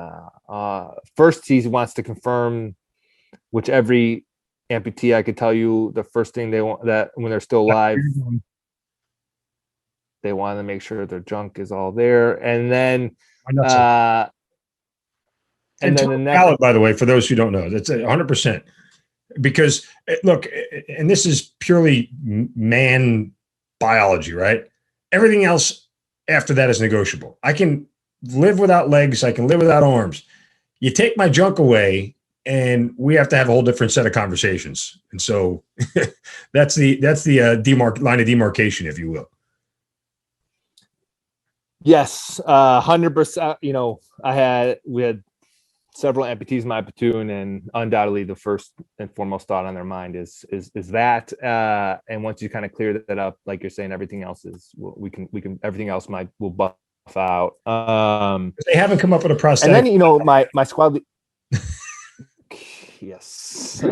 first he wants to confirm, which every amputee, I could tell you, the first thing they want, that when they're still alive, they want to make sure their junk is all there. And then, and then the next, by the way, for those who don't know, that's 100%. Because look, and this is purely man biology, right? Everything else after that is negotiable. I can live without legs. I can live without arms. You take my junk away, and we have to have a whole different set of conversations. And so that's the line of demarcation, if you will. Yes, 100%. You know, we had several amputees in my platoon, and undoubtedly the first and foremost thought on their mind is that. And once you kind of clear that up, like you're saying, everything else everything else will buff out. They haven't come up with a prosthetic. And then, you know, my squad. Yes.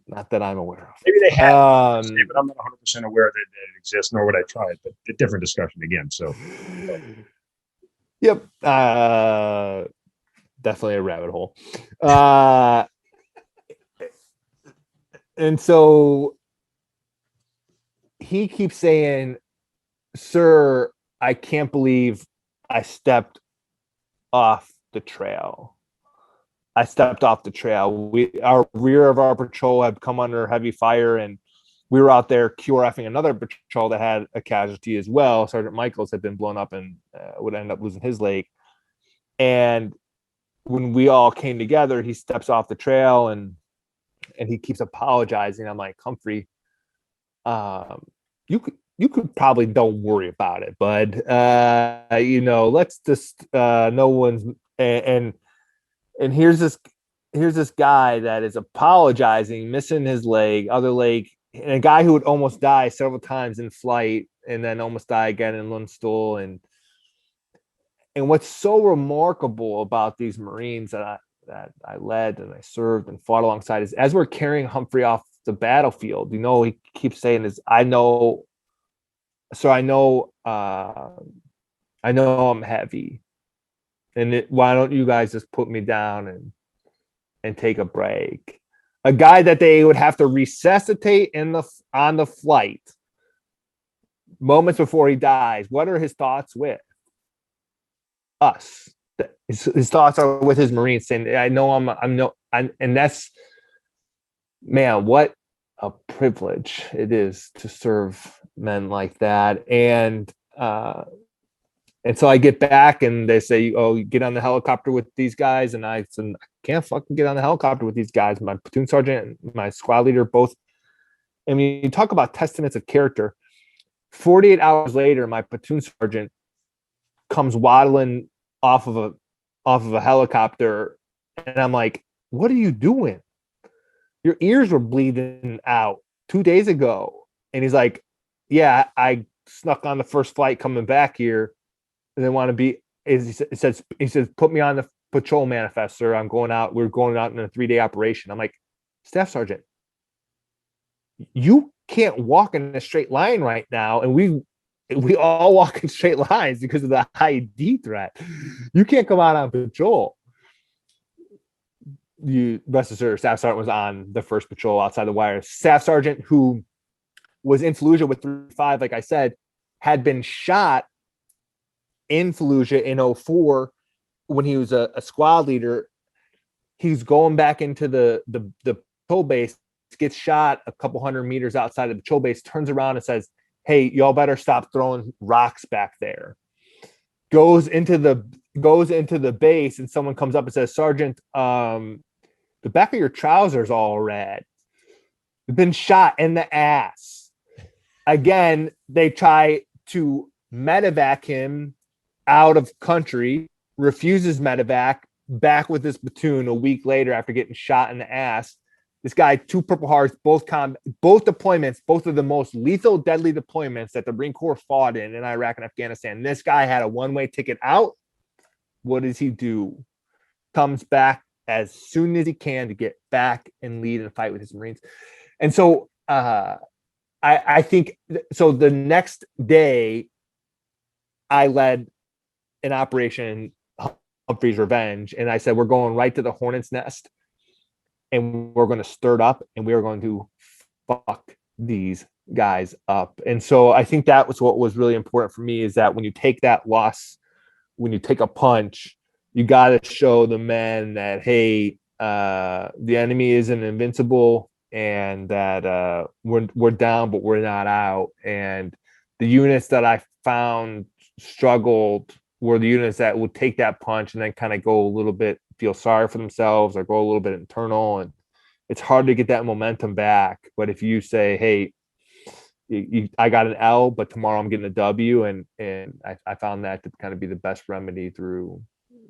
Not that I'm aware of. Maybe they have, but I'm not 100% aware that it exists, nor would I try it. But a different discussion again. So, yep. Definitely a rabbit hole. And so he keeps saying, "Sir, I can't believe I stepped off the trail. Our rear of our patrol had come under heavy fire, and we were out there QRFing another patrol that had a casualty as well. Sergeant Michaels had been blown up and would end up losing his leg. And when we all came together, he steps off the trail and he keeps apologizing. I'm like, Humphrey, you could probably don't worry about it, bud. You know, let's just no one's and here's this guy that is apologizing, missing his other leg, and a guy who would almost die several times in flight and then almost die again in Lundstuhl. And what's so remarkable about these Marines that I led and I served and fought alongside is, as we're carrying Humphrey off the battlefield, you know, he keeps saying is, I know I'm heavy. And why don't you guys just put me down and take a break? A guy that they would have to resuscitate on the flight moments before he dies. What are his thoughts with us? His thoughts are with his Marines, saying, "I know and that's, man, what a privilege it is to serve men like that." And so I get back and they say, "Oh, you get on the helicopter with these guys." And I said, "I can't fucking get on the helicopter with these guys." My platoon sergeant and my squad leader both. I mean, you talk about testaments of character. 48 hours later, my platoon sergeant comes waddling off of a helicopter. And I'm like, "What are you doing? Your ears were bleeding out 2 days ago." And he's like, "Yeah, I snuck on the first flight coming back here. And they want to be," he says, "Put me on the patrol manifest, sir. We're going out in a 3-day operation." I'm like, "Staff Sergeant, you can't walk in a straight line right now." And we all walk in straight lines because of the ID threat. You can't come out on patrol. You rest assured, Staff Sergeant was on the first patrol outside the wire. Staff Sergeant, who was in Fallujah with 3-5, like I said, had been shot in Fallujah in 2004 when he was a squad leader. He's going back into the patrol base, gets shot a couple hundred meters outside of the patrol base, turns around and says, "Hey, y'all better stop throwing rocks back there." Goes into the base, and someone comes up and says, "Sergeant, the back of your trousers all red. You've been shot in the ass." Again, they try to medevac him out of country, refuses medevac, back with his platoon a week later after getting shot in the ass. This guy, 2 Purple Hearts, both deployments, both of the most lethal, deadly deployments that the Marine Corps fought in Iraq and Afghanistan. This guy had a one-way ticket out. What does he do? Comes back as soon as he can to get back and lead and fight with his Marines. And so I think so. The next day, I led an Operation Humphrey's Revenge, and I said, we're going right to the hornet's nest, and we're going to stir it up, and we are going to fuck these guys up. And so I think that was what was really important for me, is that when you take that loss, when you take a punch, you got to show the men that, hey, the enemy isn't invincible, and that we're down, but we're not out. And the units that I found struggled were the units that would take that punch and then kind of go a little bit, feel sorry for themselves, or go a little bit internal. And it's hard to get that momentum back. But if you say, hey, I got an L, but tomorrow I'm getting a W, and I found that to kind of be the best remedy through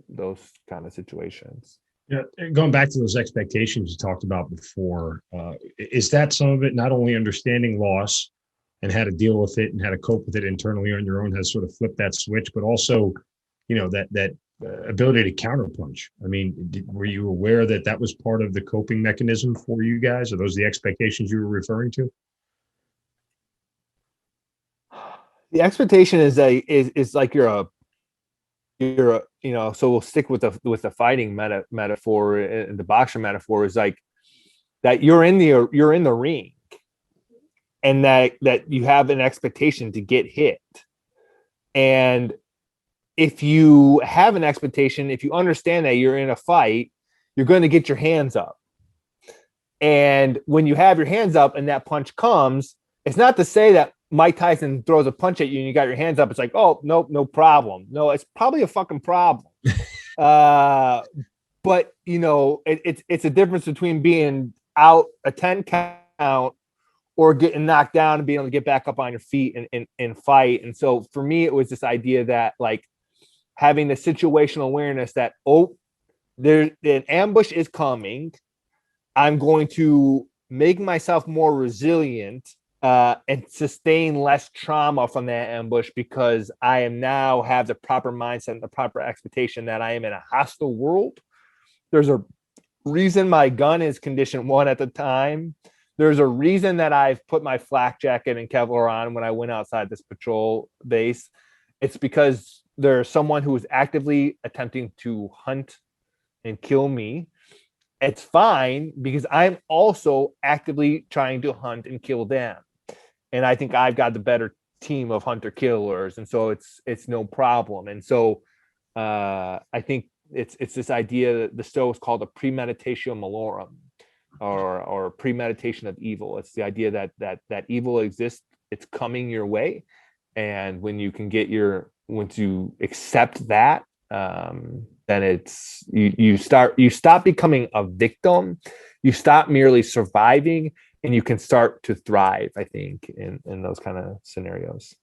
those kind of situations. Yeah, going back to those expectations you talked about before, is that some of it not only understanding loss and how to deal with it and how to cope with it internally on your own, has sort of flipped that switch, but also, that ability to counterpunch? I mean, were you aware that that was part of the coping mechanism for you guys? Are those the expectations you were referring to? The expectation is like you're so we'll stick with the fighting metaphor, and the boxer metaphor is like that you're in the ring, and that you have an expectation to get hit. And if you have an expectation, if you understand that you're in a fight, you're going to get your hands up. And when you have your hands up and that punch comes, it's not to say that Mike Tyson throws a punch at you and you got your hands up, it's like, oh, nope, no problem. No, it's probably a fucking problem. But it's a difference between being out a 10 count or getting knocked down and being able to get back up on your feet and fight. And so for me, it was this idea that, like, having the situational awareness that, an ambush is coming. I'm going to make myself more resilient and sustain less trauma from that ambush, because I am now have the proper mindset and the proper expectation that I am in a hostile world. There's a reason my gun is condition 1 at the time. There's a reason that I've put my flak jacket and Kevlar on when I went outside this patrol base. It's because there's someone who is actively attempting to hunt and kill me. It's fine because I'm also actively trying to hunt and kill them. And I think I've got the better team of hunter killers. And so it's no problem. And so I think it's this idea that the Stoics called a premeditatio malorum, or premeditation of evil. It's the idea that evil exists, it's coming your way. And when you can once you accept that, then it's you stop becoming a victim, you stop merely surviving, and you can start to thrive, I think, in those kind of scenarios.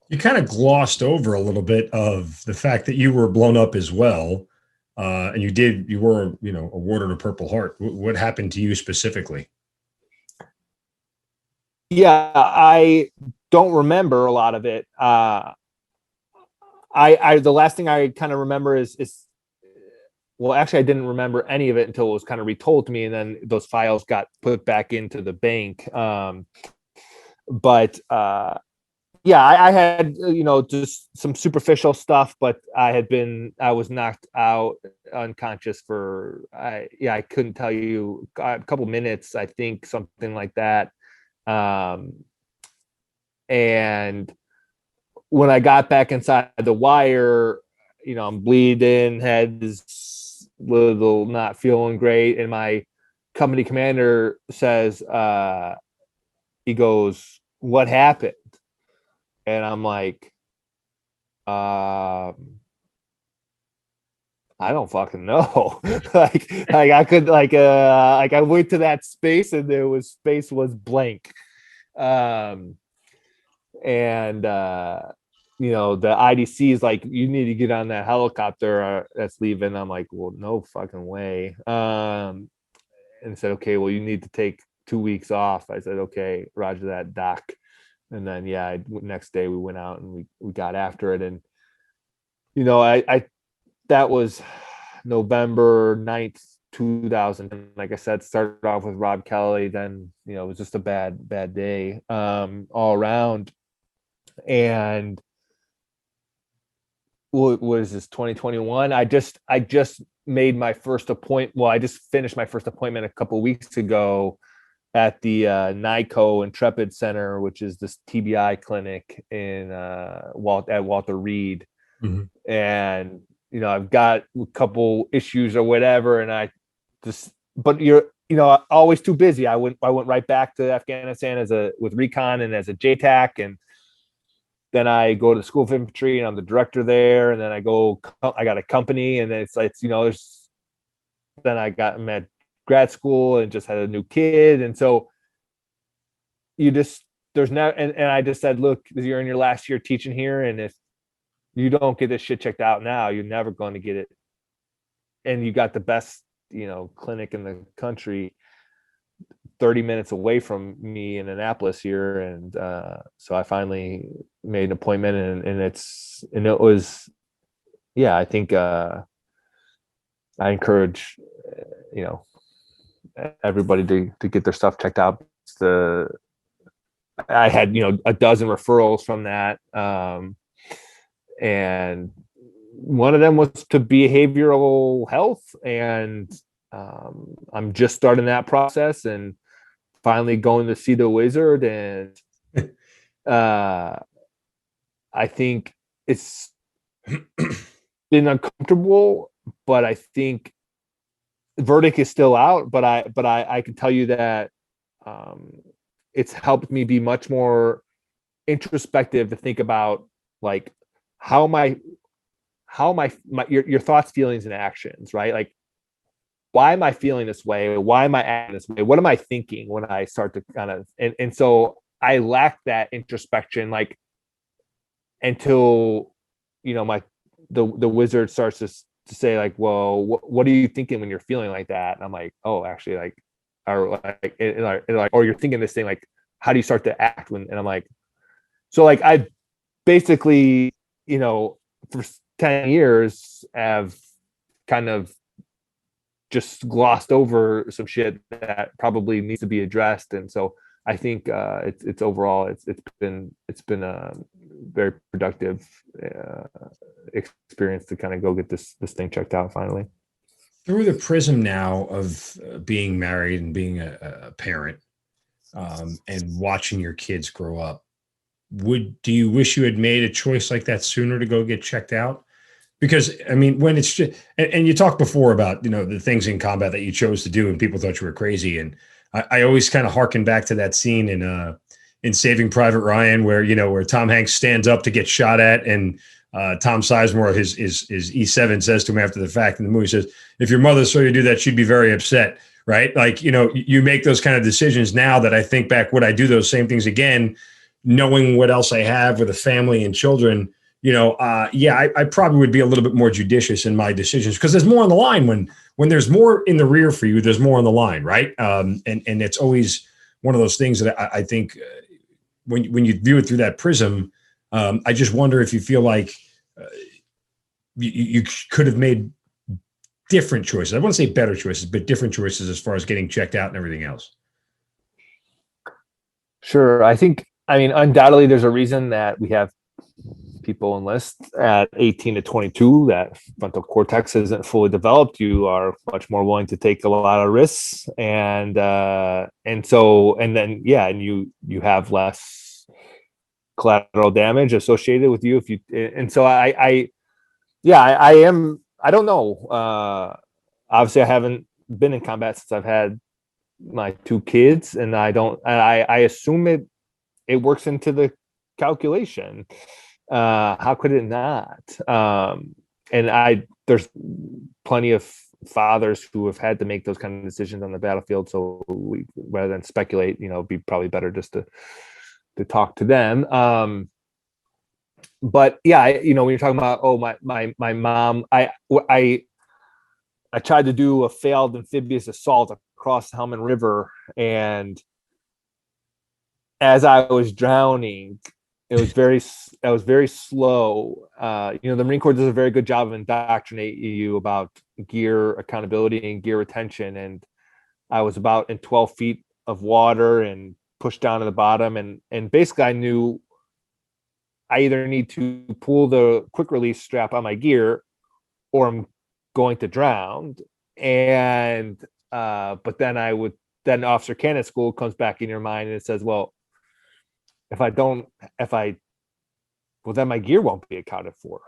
You kind of glossed over a little bit of the fact that you were blown up as well. And you were, awarded a Purple Heart. What happened to you specifically? Yeah, I don't remember a lot of it. The last thing I kind of remember is well, actually, I didn't remember any of it until it was kind of retold to me, and then those files got put back into the bank. Yeah, I had, just some superficial stuff, but I was knocked out unconscious for, I couldn't tell you, a couple minutes, I think, something like that. And when I got back inside the wire, I'm bleeding, head is little not feeling great. And my company commander says, he goes, "What happened?" And I'm like, I don't fucking know. like I could I went to that space and space was blank. The IDC is like, you need to get on that helicopter that's leaving. I'm like, well, no fucking way. And said, okay, well, you need to take 2 weeks off. I said, okay, roger that, doc. And then, next day we went out and we got after it. And, that was November 9th, 2000. Like I said, started off with Rob Kelly. Then, it was just a bad day all around. And what is this, 2021? I just made my first appointment. Well, I just finished my first appointment a couple of weeks ago at the NICO Intrepid Center, which is this TBI clinic in at Walter Reed. Mm-hmm. And I've got a couple issues or whatever, and but you're always too busy. I went right back to Afghanistan with recon and as a JTAC, and then I go to the School of Infantry and I'm the director there, and then I got a company, and then it's then I'm at grad school and just had a new kid, and so there's no, and I just said, look, you're in your last year teaching here, and if you don't get this shit checked out now, you're never going to get it. And you got the best, clinic in the country 30 minutes away from me in Annapolis here. And so I finally made an appointment, and it was, I think I encourage, everybody to get their stuff checked out. I had, a dozen referrals from that. And one of them was to behavioral health, and I'm just starting that process and finally going to see the wizard. And I think it's been uncomfortable, but I think the verdict is still out. But I can tell you that it's helped me be much more introspective to think about, like, how my your thoughts, feelings, and actions, right? Like, why am I feeling this way? Why am I acting this way? What am I thinking when I start to kind of, and so I lack that introspection, like, until, the wizard starts to say, like, well, what are you thinking when you're feeling like that? And I'm like, oh, actually, like, or you're thinking this thing, like, how do you start to act when, and I'm like, so, like, I basically, for 10 years have kind of just glossed over some shit that probably needs to be addressed. And so I think it's overall it's been a very productive experience to kind of go get this thing checked out finally. Through the prism now of being married and being a parent, and watching your kids grow up, do you wish you had made a choice like that sooner to go get checked out? Because, I mean, when it's just, and you talked before about, the things in combat that you chose to do and people thought you were crazy. And I always kind of harken back to that scene in Saving Private Ryan where Tom Hanks stands up to get shot at, and Tom Sizemore, his E7, says to him after the fact in the movie, says, if your mother saw you do that, she'd be very upset. Right? Like, you make those kind of decisions now that I think back, would I do those same things again, knowing what else I have with a family and children? I probably would be a little bit more judicious in my decisions, because there's more on the line when there's more in the rear for you, there's more on the line. Right. And it's always one of those things that I think when you view it through that prism, I just wonder if you feel like you could have made different choices. I wouldn't say better choices, but different choices as far as getting checked out and everything else. Sure. I mean, undoubtedly there's a reason that we have people enlist at 18 to 22, that frontal cortex isn't fully developed. You are much more willing to take a lot of risks, and then you have less collateral damage associated with you I don't know. Obviously I haven't been in combat since I've had my two kids, and I assume it works into the calculation. How could it not? And there's plenty of fathers who have had to make those kind of decisions on the battlefield. So rather than speculate, it'd be probably better just to talk to them. But yeah, when you're talking about, my mom, I tried to do a failed amphibious assault across the Helmand River, and as I was drowning, I was very slow. The Marine Corps does a very good job of indoctrinating you about gear accountability and gear retention. And I was about in 12 feet of water and pushed down to the bottom. And basically I knew I either need to pull the quick release strap on my gear or I'm going to drown. And but then Officer Candidate School comes back in your mind and it says, well, then my gear won't be accounted for.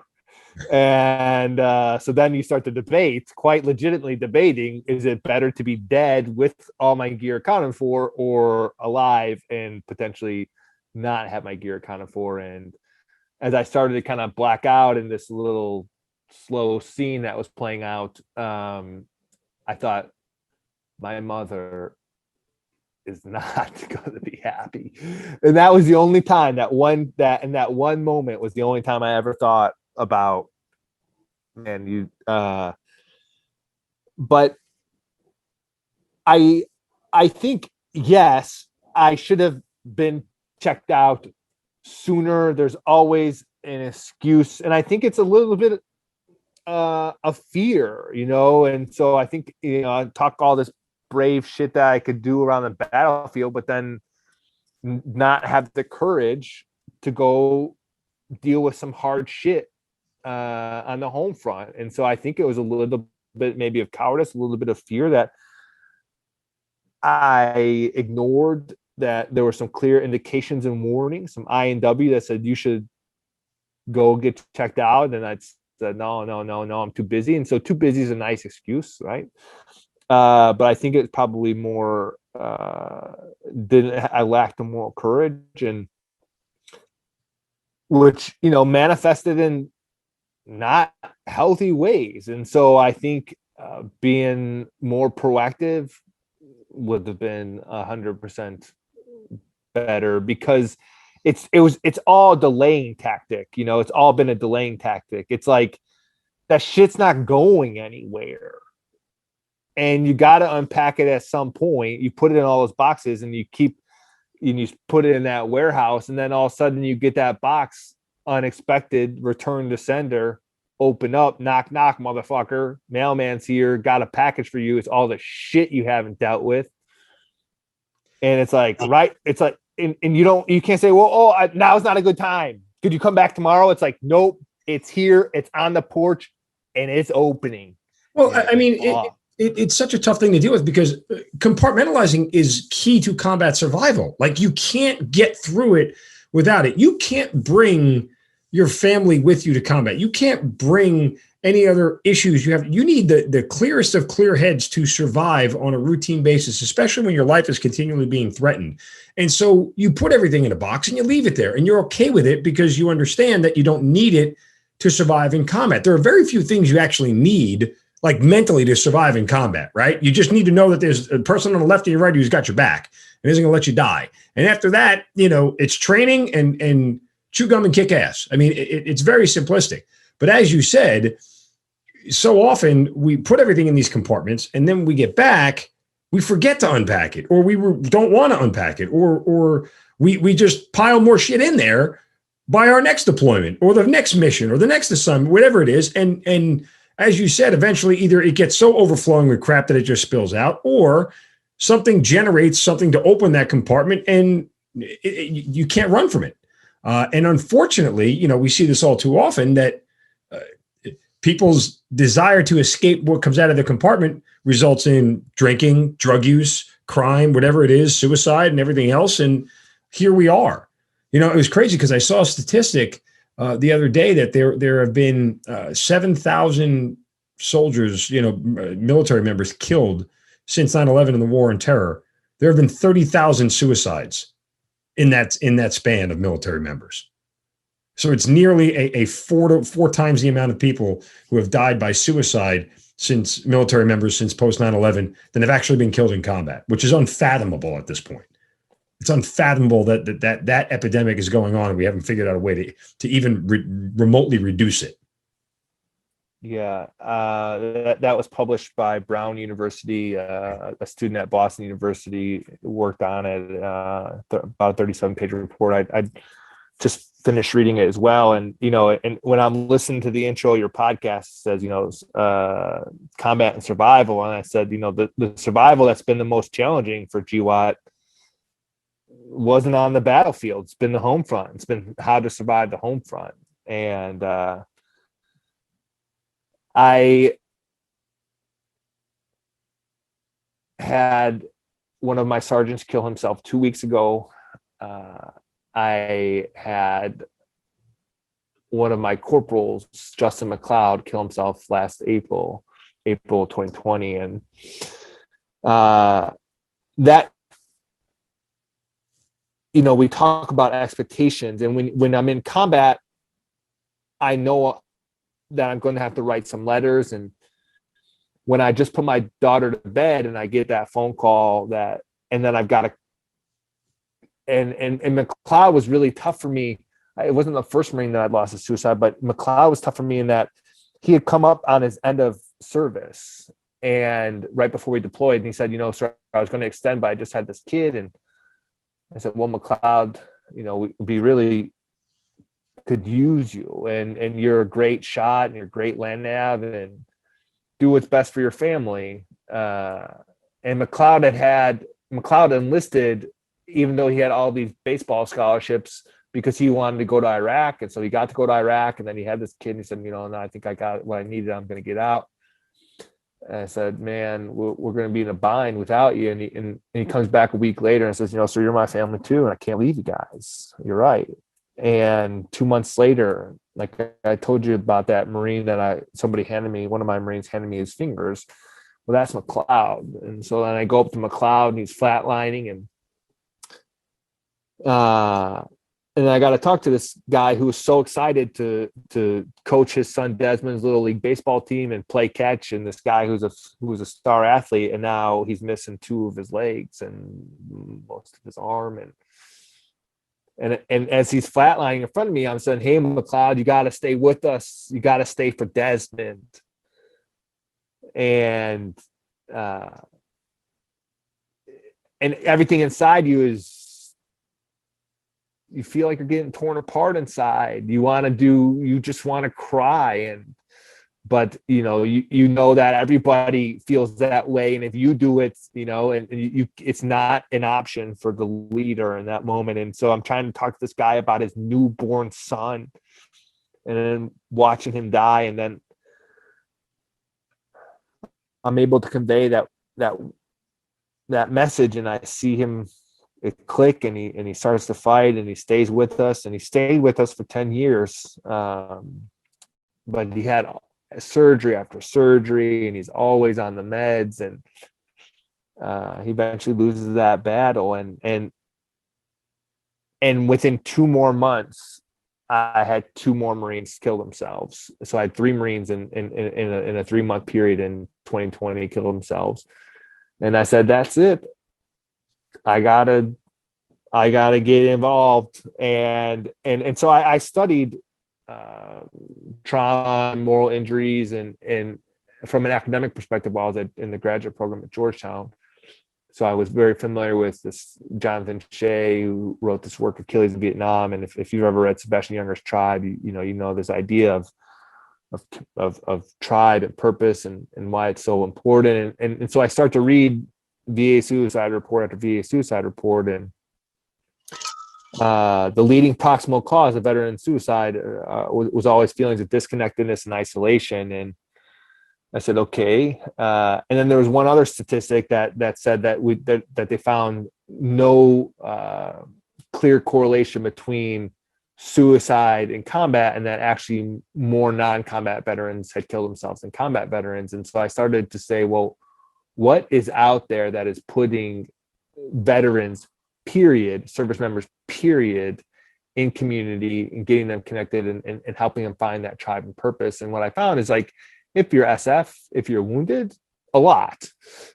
And so then you start to debate, quite legitimately debating, is it better to be dead with all my gear accounted for or alive and potentially not have my gear accounted for? And as I started to kind of black out in this little slow scene that was playing out, I thought, my mother is not going to be happy. And that was the only time that one moment was the only time I ever thought about, man, but I think, yes, I should have been checked out sooner. There's always an excuse. And I think it's a little bit of fear, and so I think, I talk all this brave shit that I could do around the battlefield, but then not have the courage to go deal with some hard shit on the home front. And so I think it was a little bit maybe of cowardice, a little bit of fear that I ignored, that there were some clear indications and warnings, some I&W that said you should go get checked out. And I said, no, I'm too busy. And so too busy is a nice excuse, right? But I think it's probably more I lacked the moral courage, and which manifested in not healthy ways. And so I think being more proactive would have been 100% better, because it's all delaying tactic. It's all been a delaying tactic. It's like that shit's not going anywhere. And you got to unpack it at some point. You put it in all those boxes and you put it in that warehouse. And then all of a sudden you get that box, unexpected, return to sender, open up, knock, knock, motherfucker. Mailman's here, got a package for you. It's all the shit you haven't dealt with. And it's like, right. It's like, and you can't say, well, now's not a good time. Could you come back tomorrow? It's like, nope, it's here. It's on the porch and it's opening. Well, I mean, it's such a tough thing to deal with, because compartmentalizing is key to combat survival. Like, you can't get through it without it. You can't bring your family with you to combat. You can't bring any other issues you have. You need the clearest of clear heads to survive on a routine basis, especially when your life is continually being threatened. And so you put everything in a box and you leave it there, and you're okay with it because you understand that you don't need it to survive in combat. There are very few things you actually need, like mentally, to survive in combat, right? You just need to know that there's a person on the left and your right who's got your back and isn't going to let you die. And after that, it's training and chew gum and kick ass. I mean, it's very simplistic. But as you said, so often we put everything in these compartments, and then we get back, we forget to unpack it, or we don't want to unpack it, or we just pile more shit in there by our next deployment or the next mission or the next assignment, whatever it is. And as you said, eventually either it gets so overflowing with crap that it just spills out, or something generates something to open that compartment and you can't run from it. And unfortunately, we see this all too often, that people's desire to escape what comes out of the compartment results in drinking, drug use, crime, whatever it is, suicide and everything else. And here we are. It was crazy because I saw a statistic the other day that there have been 7,000 soldiers, military members killed since 9/11 in the war on terror. There have been 30,000 suicides in that span of military members. So it's nearly a four times the amount of people who have died by suicide since military members since post 9/11 than have actually been killed in combat, which is unfathomable at this point. It's unfathomable that epidemic is going on and we haven't figured out a way to even remotely reduce it. Yeah, that was published by Brown University. A student at Boston University worked on it, about a 37-page report. I just finished reading it as well. And, and when I'm listening to the intro of your podcast, it says, combat and survival. And I said, the survival that's been the most challenging for GWAT wasn't on the battlefield. It's been the home front. It's been how to survive the home front. And I had one of my sergeants kill himself 2 weeks ago. I had one of my corporals, Justin McLeod, kill himself last April 2020. And that, we talk about expectations. And when I'm in combat, I know that I'm going to have to write some letters. And when I just put my daughter to bed and I get that phone call and then I've got to, and McLeod was really tough for me. It wasn't the first Marine that I'd lost to suicide, but McLeod was tough for me in that he had come up on his end of service and right before we deployed, and he said, sir, I was going to extend, but I just had this kid. And I said, well, McLeod, we really could use you, and you're a great shot and you're a great land nav, and do what's best for your family. And McLeod enlisted, even though he had all these baseball scholarships, because he wanted to go to Iraq. And so he got to go to Iraq, and then he had this kid and he said, no, I think I got what I needed. I'm going to get out. And I said, man, we're going to be in a bind without you. And he comes back a week later and says, sir, you're my family too. And I can't leave you guys. You're right. And 2 months later, like I told you about that Marine that one of my Marines handed me his fingers. Well, that's McLeod. And so then I go up to McLeod and he's flatlining, and I got to talk to this guy who was so excited to coach his son Desmond's little league baseball team and play catch. And this guy who was a star athlete, and now he's missing 2 of his legs and most of his arm. And as he's flatlining in front of me, I'm saying, hey, McLeod, you got to stay with us. You got to stay for Desmond. And everything inside you you feel like you're getting torn apart inside. You just want to cry. But you know that everybody feels that way. And if you do it, it's not an option for the leader in that moment. And so I'm trying to talk to this guy about his newborn son, and then watching him die. And then I'm able to convey that message, and I see him click, and he starts to fight, and he stays with us, and he stayed with us for 10 years. But he had surgery after surgery, and he's always on the meds, and he eventually loses that battle. And within 2 more months, I had 2 more Marines kill themselves. So I had 3 Marines in a 3-month period in 2020 kill themselves. And I said, that's it. I gotta get involved. And so I studied trauma, moral injuries, and from an academic perspective while I was in the graduate program at Georgetown. So I was very familiar with this Jonathan Shea, who wrote this work, Achilles in Vietnam. And if you've ever read Sebastian Junger's Tribe, you know this idea of tribe and purpose and why it's so important. And so I start to read VA suicide report after VA suicide report, and the leading proximal cause of veteran suicide was always feelings of disconnectedness and isolation. And I said, okay. And then there was one other statistic that said that they found no clear correlation between suicide in combat, and that actually more non-combat veterans had killed themselves than combat veterans. And so I started to say, well, what is out there that is putting veterans, period, service members, period, in community and getting them connected and helping them find that tribe and purpose? And what I found is, like, if you're SF, if you're wounded, a lot.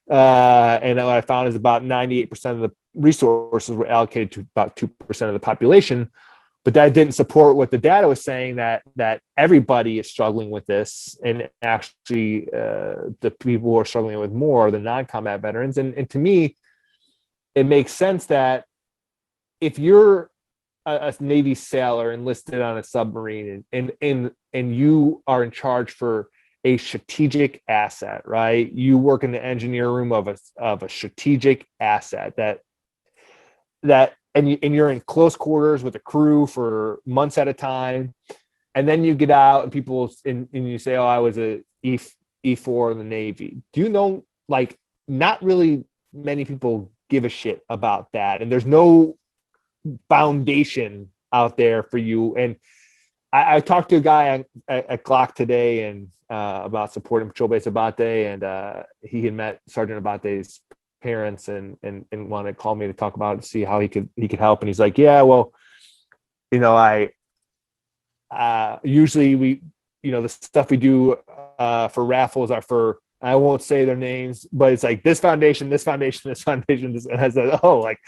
And what I found is about 98% of the resources were allocated to about 2% of the population. But that didn't support what the data was saying, that everybody is struggling with this. And actually, the people who are struggling with more are the non-combat veterans. And to me, it makes sense that if you're a Navy sailor enlisted on a submarine and you are in charge for a strategic asset, right? You work in the engineer room of a strategic asset that and you're in close quarters with a crew for months at a time. And then you get out and people, and you say, oh, I was a E4 in the Navy. Do you know, like, not really many people give a shit about that. And there's no foundation out there for you. And I talked to a guy at Glock today and about supporting Patrol Base Abbate, and he had met Sergeant Abate's parents and wanted to call me to talk about it, to see how he could help. And he's like, yeah, well, I usually we, the stuff we do for raffles are for, I won't say their names, but it's like this foundation, this foundation, this foundation. And I said, oh, like,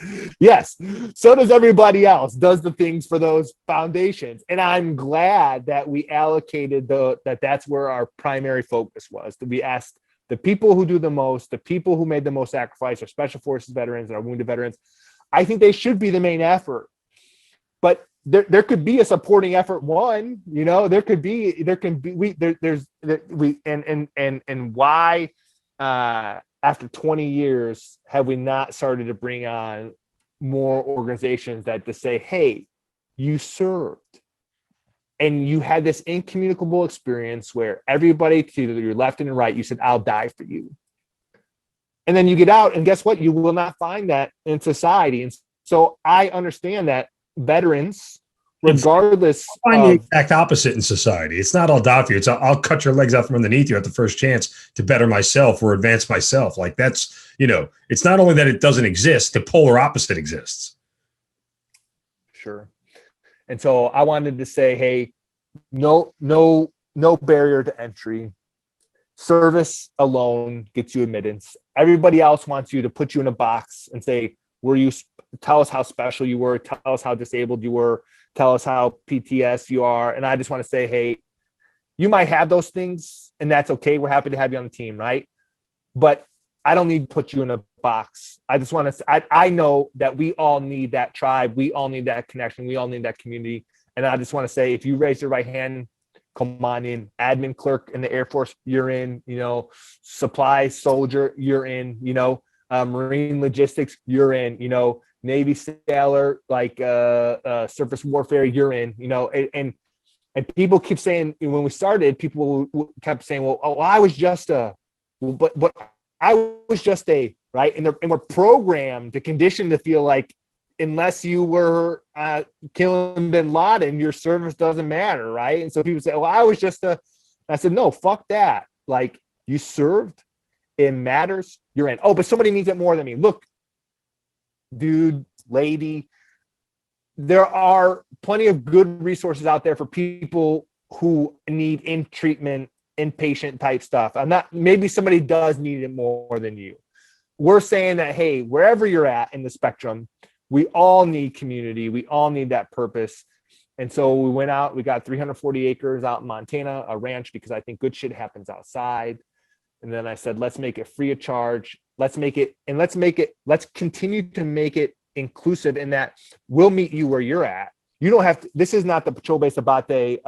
yes, so does everybody else, does the things for those foundations. And I'm glad that we allocated that's where our primary focus was, that we asked the people who do the most, the people who made the most sacrifice, our special forces veterans and our wounded veterans. I think they should be the main effort. But there could be a supporting effort one, there can be why after 20 years have we not started to bring on more organizations that to say, hey, you served and you had this incommunicable experience where everybody to your left and right, you said, I'll die for you. And then you get out and guess what? You will not find that in society. And so I understand that veterans, regardless, I find the exact opposite in society. It's not I'll die for you. It's I'll cut your legs out from underneath you at the first chance to better myself or advance myself. Like that's, it's not only that it doesn't exist, the polar opposite exists. Sure. And so I wanted to say, hey, no barrier to entry. Service alone gets you admittance. Everybody else wants you to put you in a box and say, tell us how special you were, tell us how disabled you were, tell us how PTS you are. And I just want to say, hey, you might have those things and that's okay. We're happy to have you on the team, right? But I don't need to put you in a box. I just want to, I know that we all need that tribe. We all need that connection. We all need that community. And I just want to say, if you raise your right hand, come on in. Admin clerk in the Air Force, you're in, supply soldier, you're in, marine logistics, you're in, Navy sailor, like surface warfare, you're in, and people keep saying, when we started, people kept saying, well, I was just but I was just right. And we're programmed to condition to feel like unless you were killing bin Laden, your service doesn't matter, right? And so people say, well, I was just I said, no, fuck that. Like, you served, it matters, you're in. Oh, but somebody needs it more than me. Look, dude, lady, there are plenty of good resources out there for people who need in treatment, inpatient type stuff. Maybe somebody does need it more than you. We're saying that, hey, wherever you're at in the spectrum, we all need community. We all need that purpose. And so we went out, we got 340 acres out in Montana, a ranch, because I think good shit happens outside. And then I said, let's make it free of charge. Let's continue to make it inclusive in that we'll meet you where you're at. You don't have to, this is not the Patrol Base Abbate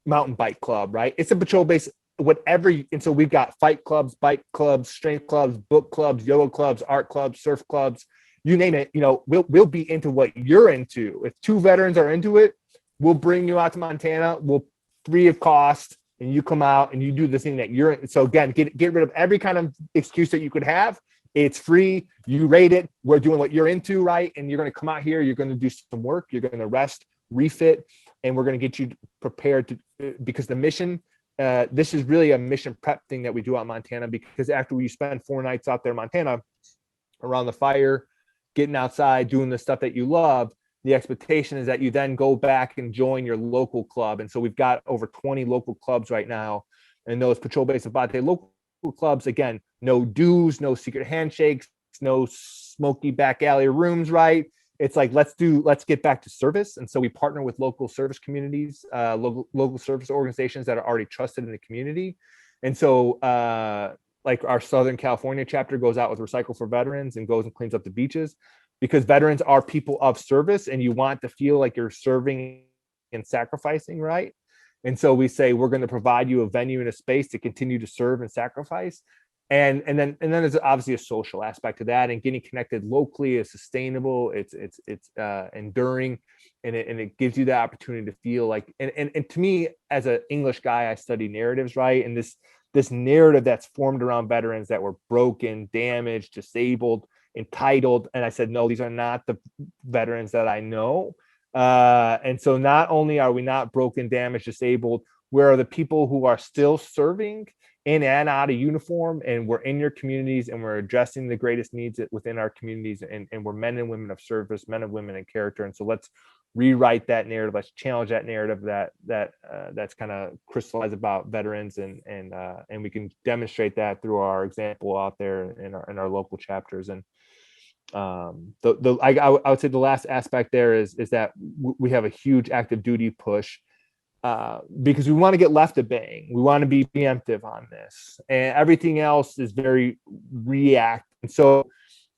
mountain bike club, right? It's a Patrol Base, whatever. And so we've got fight clubs, bike clubs, strength clubs, book clubs, yoga clubs, art clubs, surf clubs, you name it. We'll be into what you're into. If two veterans are into it, we'll bring you out to Montana. We'll free of cost, and you come out and you do the thing that you're in. So again, get rid of every kind of excuse that you could have. It's free. You rate it. We're doing what you're into, right? And you're going to come out here. You're going to do some work. You're going to rest, refit, and we're going to get you prepared to, because the mission, this is really a mission prep thing that we do out in Montana, because after we spend 4 nights out there in Montana around the fire, getting outside, doing the stuff that you love, the expectation is that you then go back and join your local club. And so we've got over 20 local clubs right now. And those Patrol Base Abbate local clubs, again, no dues, no secret handshakes, no smoky back alley rooms, right? It's like, let's get back to service. And so we partner with local service communities, local service organizations that are already trusted in the community. And so like our Southern California chapter goes out with Recycle for Veterans and goes and cleans up the beaches, because veterans are people of service and you want to feel like you're serving and sacrificing, right? And so we say, we're going to provide you a venue and a space to continue to serve and sacrifice. then there's obviously a social aspect to that, and getting connected locally is sustainable. It's enduring, and it gives you the opportunity to feel like, and to me, as an English guy, I study narratives, right? And this narrative that's formed around veterans that were broken, damaged, disabled, entitled, and I said, no, these are not the veterans that I know. And so not only are we not broken, damaged, disabled, where are the people who are still serving in and out of uniform, and we're in your communities, and we're addressing the greatest needs within our communities, and we're men and women of service, men and women in character. And so let's rewrite that narrative. Let's challenge that narrative that's kind of crystallized about veterans, and we can demonstrate that through our example out there in our local chapters. And I would say the last aspect there is that we have a huge active duty push, because we want to get left at bang. We want to be preemptive on this, and everything else is very react. And so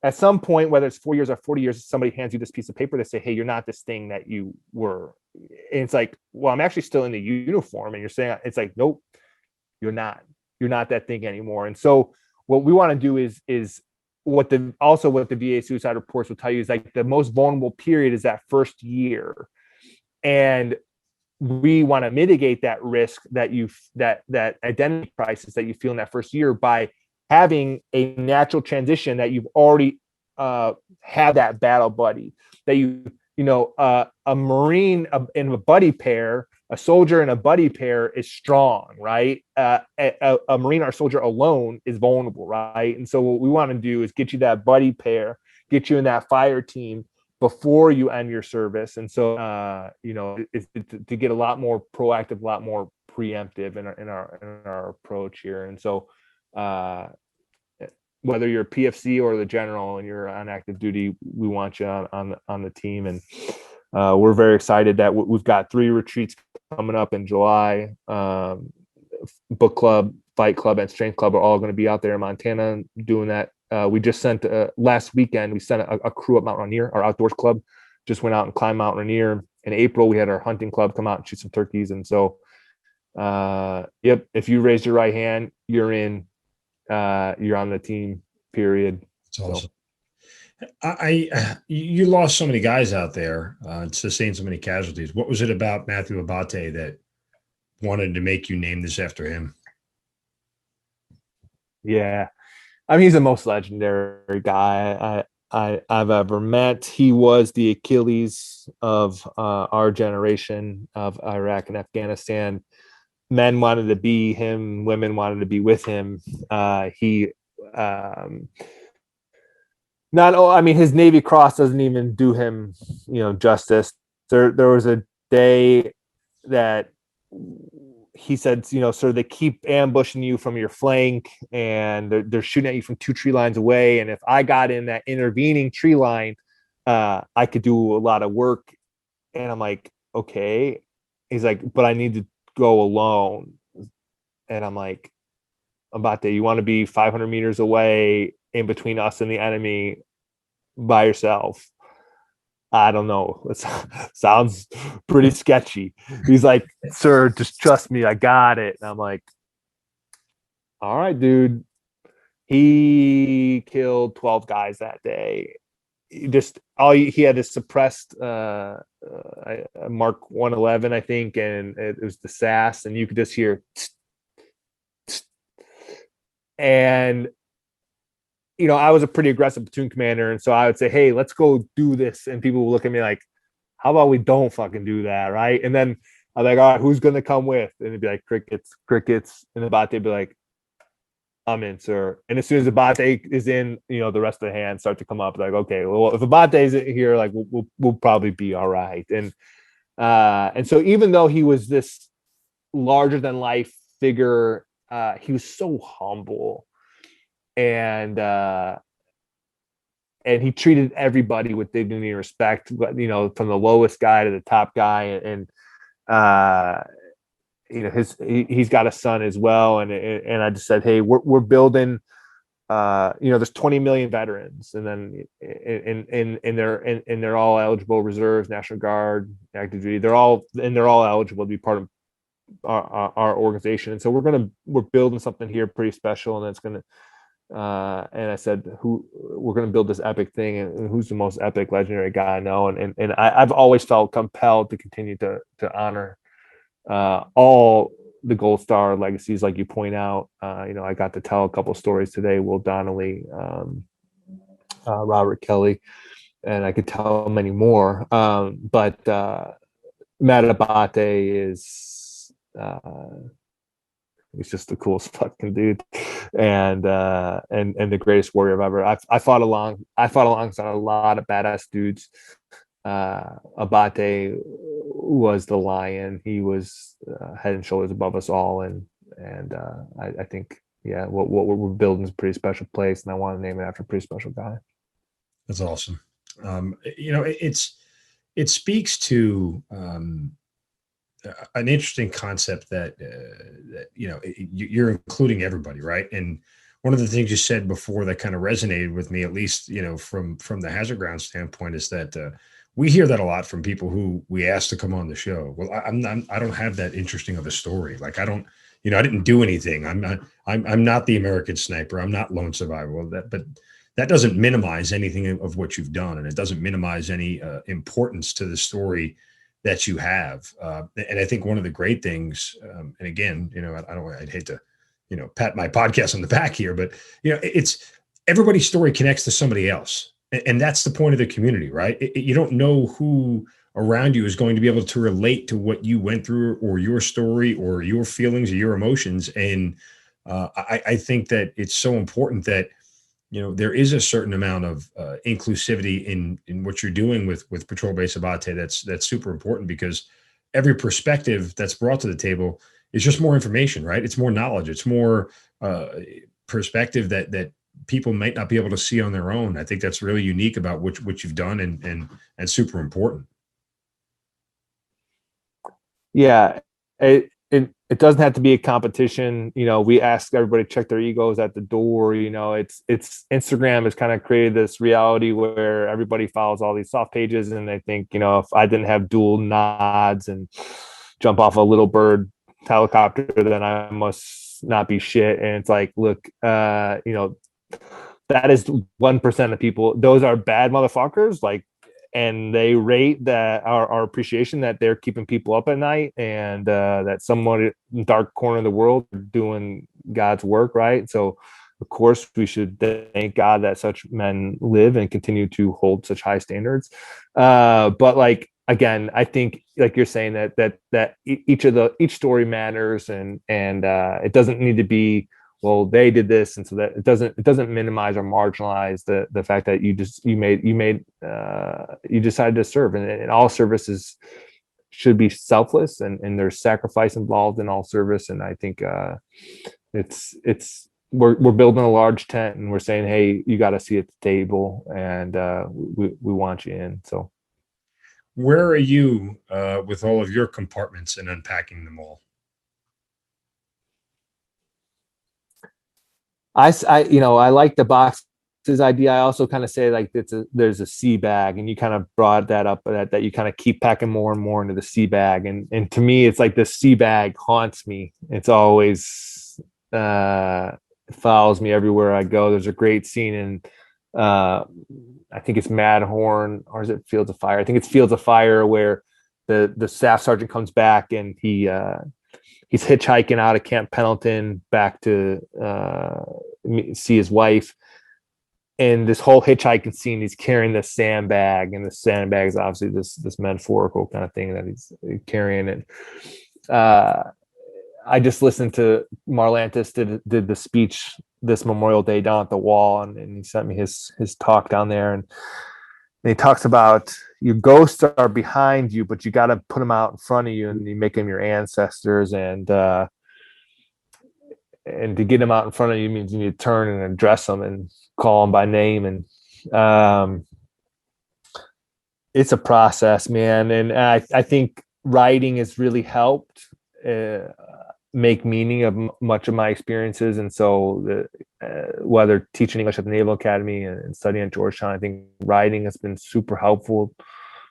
at some point, whether it's 4 years or 40 years, somebody hands you this piece of paper, they say, hey, you're not this thing that you were. And it's like, well, I'm actually still in the uniform. And you're saying, it's like, nope, you're not that thing anymore. And so what we want to do is what the VA suicide reports will tell you is like the most vulnerable period is that first year. And we want to mitigate that risk that that identity crisis that you feel in that first year by having a natural transition that you've already had that battle buddy, that a Marine in a buddy pair, a soldier in a buddy pair is strong, right? A Marine or soldier alone is vulnerable, right? And so what we want to do is get you that buddy pair, get you in that fire team before you end your service. And so, it's to get a lot more proactive, a lot more preemptive in our approach here. And so, whether you're a PFC or the general and you're on active duty, we want you on the team. And we're very excited that we've got 3 retreats coming up in July. Book club, fight club, and strength club are all going to be out there in Montana doing that. We just sent last weekend, we sent a crew up Mount Rainier. Our outdoors club just went out and climbed Mount Rainier. In April, we had our hunting club come out and shoot some turkeys. And so, if you raised your right hand, you're in. You're on the team, period. That's awesome. You lost so many guys out there, sustained so many casualties. What was it about Matthew Abbate that wanted to make you name this after him? Yeah. I mean, he's the most legendary guy I've ever met. He was the Achilles of our generation of Iraq and Afghanistan. Men wanted to be him, women wanted to be with him. His Navy Cross doesn't even do him, justice. There was a day that he said, sir, they keep ambushing you from your flank, and they're shooting at you from 2 tree lines away. And if I got in that intervening tree line, I could do a lot of work. And I'm like, okay. He's like, but I need to go alone. And I'm like, Abbate, you want to be 500 meters away in between us and the enemy by yourself? I don't know. It sounds pretty sketchy. He's like, sir, just trust me. I got it. And I'm like, all right, dude. He killed 12 guys that day. He had this suppressed Mark 111, I think, and it was the SAS, and you could just hear and I was a pretty aggressive platoon commander, and so I would say, hey, let's go do this, and people would look at me like, how about we don't fucking do that, right? And then I'm like, all right, who's gonna come with? And it'd be like crickets, and Abbate would be like, I'm in, sir. And as soon as Abbate is in, the rest of the hands start to come up. Like, okay, well, if Abbate is here, like, we'll probably be all right. And so even though he was this larger than life figure, he was so humble, and he treated everybody with dignity and respect. From the lowest guy to the top guy, and he's got a son as well, and I just said, hey, we're building. There's 20 million veterans, and then they're all eligible: reserves, National Guard, active duty. They're all eligible to be part of our organization, and so we're building something here pretty special, and it's gonna And I said, we're going to build this epic thing, and who's the most epic legendary guy I know? And I've always felt compelled to continue to honor all the Gold Star legacies, like you point out. I got to tell a couple stories today. Will Donnelly, Robert Kelly, and I could tell many more. But Matt Abbate is he's just the coolest fucking dude, and the greatest warrior ever. I fought alongside a lot of badass dudes. Abbate was the lion. He was head and shoulders above us all, and I think what we're building is a pretty special place, and I want to name it after a pretty special guy. That's awesome. It speaks to an interesting concept that you're including everybody, right? And one of the things you said before that kind of resonated with me, at least from the Hazard Ground standpoint, is that we hear that a lot from people who we ask to come on the show. Well, I don't have that interesting of a story. Like I didn't do anything. I'm not the American Sniper. I'm not Lone Survivor. But that doesn't minimize anything of what you've done, and it doesn't minimize any importance to the story that you have. And I think one of the great things, and again, I'd hate to, pat my podcast on the back here, but it's everybody's story connects to somebody else. And that's the point of the community, right? You don't know who around you is going to be able to relate to what you went through or your story or your feelings or your emotions. And I think that it's so important that, there is a certain amount of inclusivity in what you're doing with Patrol Base Abbate. That's super important, because every perspective that's brought to the table is just more information, right? It's more knowledge. It's more perspective that people might not be able to see on their own. I think that's really unique about what you've done and super important. Yeah. It doesn't have to be a competition. We ask everybody to check their egos at the door. It's Instagram has kind of created this reality where everybody follows all these soft pages, and they think, if I didn't have dual nods and jump off a little bird helicopter, then I must not be shit. And it's like, look, that is 1% of people. Those are bad motherfuckers. Like, and they rate that our appreciation that they're keeping people up at night, and that someone in the dark corner of the world are doing God's work, right? So, of course, we should thank God that such men live and continue to hold such high standards. But like, again, I think, like you're saying, that each story matters, and it doesn't need to be, well, they did this, and so that it doesn't minimize or marginalize the fact that you decided to serve, and all services should be selfless, and there's sacrifice involved in all service. And I think we're building a large tent, and we're saying, hey, you got a seat at the table, and we want you in. So, where are you with all of your compartments and unpacking them all? I like the boxes idea. I also kind of say, like, there's a sea bag, and you kind of brought that up, that you kind of keep packing more and more into the sea bag. And to me, it's like the sea bag haunts me. It's always follows me everywhere I go. There's a great scene in I think it's Madhorn, or is it Fields of Fire? I think it's Fields of Fire, where the staff sergeant comes back, and he's hitchhiking out of Camp Pendleton back to see his wife. And this whole hitchhiking scene, he's carrying this sandbag, and the sandbag is obviously this metaphorical kind of thing that he's carrying. And I just listened to Marlantis did the speech this Memorial Day down at the wall, and he sent me his talk down there. And he talks about your ghosts are behind you, but you got to put them out in front of you, and you make them your ancestors. And to get them out in front of you means you need to turn and address them and call them by name. And it's a process, man. And I think writing has really helped make meaning of much of my experiences. And so whether teaching English at the Naval Academy and studying at Georgetown, I think writing has been super helpful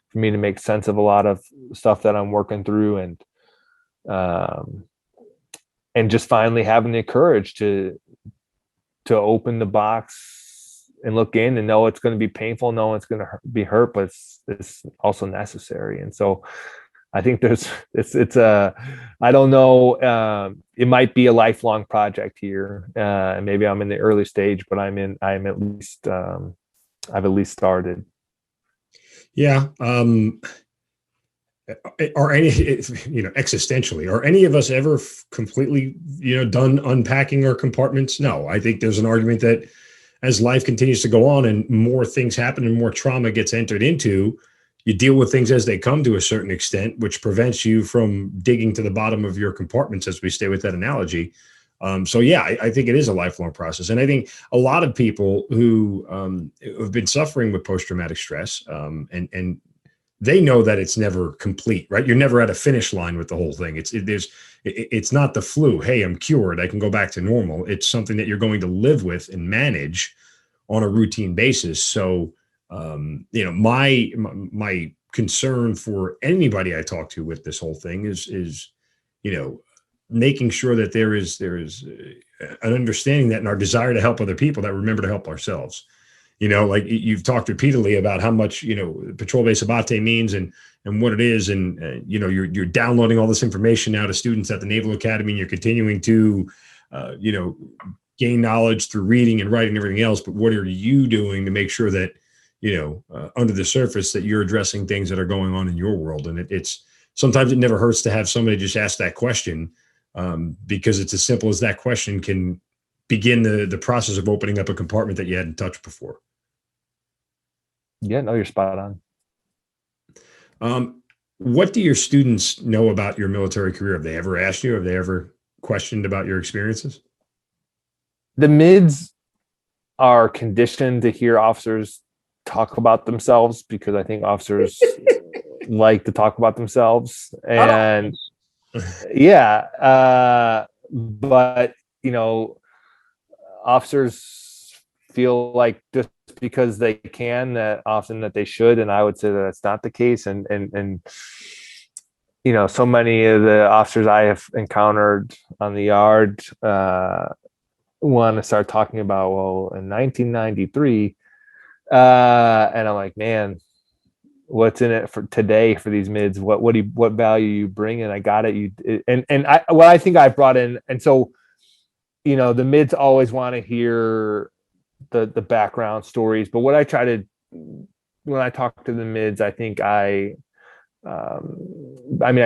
for me to make sense of a lot of stuff that I'm working through, and just finally having the courage to to open the box and look in and know it's going to be painful, know it's going to be hurt, but it's also necessary. And so I think I don't know, it might be a lifelong project here. Maybe I'm in the early stage, but I've at least started. Yeah. Are any, existentially, are any of us ever completely, done unpacking our compartments? No, I think there's an argument that as life continues to go on and more things happen and more trauma gets entered into, you deal with things as they come to a certain extent, which prevents you from digging to the bottom of your compartments, as we stay with that analogy. So yeah, I think it is a lifelong process. And I think a lot of people who have been suffering with post-traumatic stress, and they know that it's never complete, right? You're never at a finish line with the whole thing. It's not the flu. Hey, I'm cured, I can go back to normal. It's something that you're going to live with and manage on a routine basis. So, my concern for anybody I talk to with this whole thing is, making sure that there is an understanding that in our desire to help other people, that remember to help ourselves. Like you've talked repeatedly about how much, Patrol Base Abbate means and what it is. And, you're downloading all this information now to students at the Naval Academy, and you're continuing to, gain knowledge through reading and writing and everything else. But what are you doing to make sure that, under the surface, that you're addressing things that are going on in your world? And it's sometimes it never hurts to have somebody just ask that question, because it's as simple as that question can begin the process of opening up a compartment that you hadn't touched before. Yeah, no, you're spot on. What do your students know about your military career? Have they ever asked you? Have they ever questioned about your experiences? The mids are conditioned to hear officers talk about themselves, because I think officers like to talk about themselves. And yeah, but officers feel like just because they can, that often that they should, and I would say that that's not the case. And so many of the officers I have encountered on the yard want to start talking about, well, in 1993, and I'm like, man, what's in it for today for these mids? What value you bring in? I got it. I think I brought in, and so the mids always want to hear the background stories. But what I try to, when I talk to the mids, I think I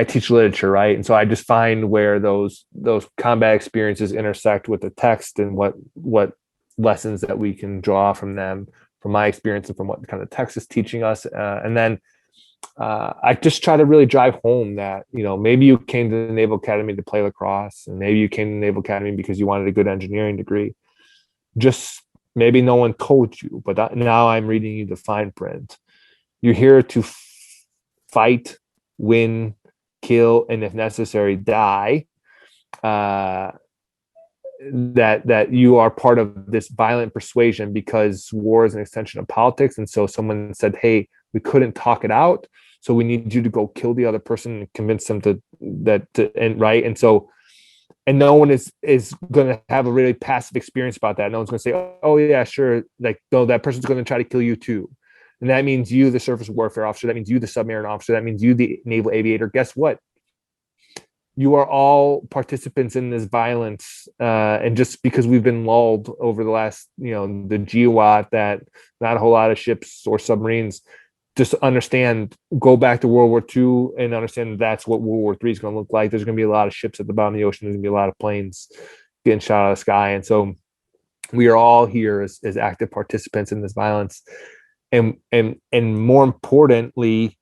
teach literature, right? And so I just find where those combat experiences intersect with the text, and what lessons that we can draw from them, from my experience and from what kind of text is teaching us. And then I just try to really drive home that, maybe you came to the Naval Academy to play lacrosse, and maybe you came to the Naval Academy because you wanted a good engineering degree. Just maybe no one told you, but now I'm reading you the fine print. You're here to fight, win, kill, and if necessary, die. That you are part of this violent persuasion, because war is an extension of politics. And so someone said, hey, we couldn't talk it out, so we need you to go kill the other person and convince them to end, right? And so, and no one is going to have a really passive experience about that. No one's going to say, oh yeah, sure, like, no, that person's going to try to kill you too. And that means you, the surface warfare officer, that means you, the submarine officer, that means you, the naval aviator. Guess what? You are all participants in this violence. And just because we've been lulled over the last, the GWAT, that not a whole lot of ships or submarines, just understand, go back to World War II and understand that's what World War III is going to look like. There's going to be a lot of ships at the bottom of the ocean. There's going to be a lot of planes getting shot out of the sky. And so we are all here as active participants in this violence. And more importantly,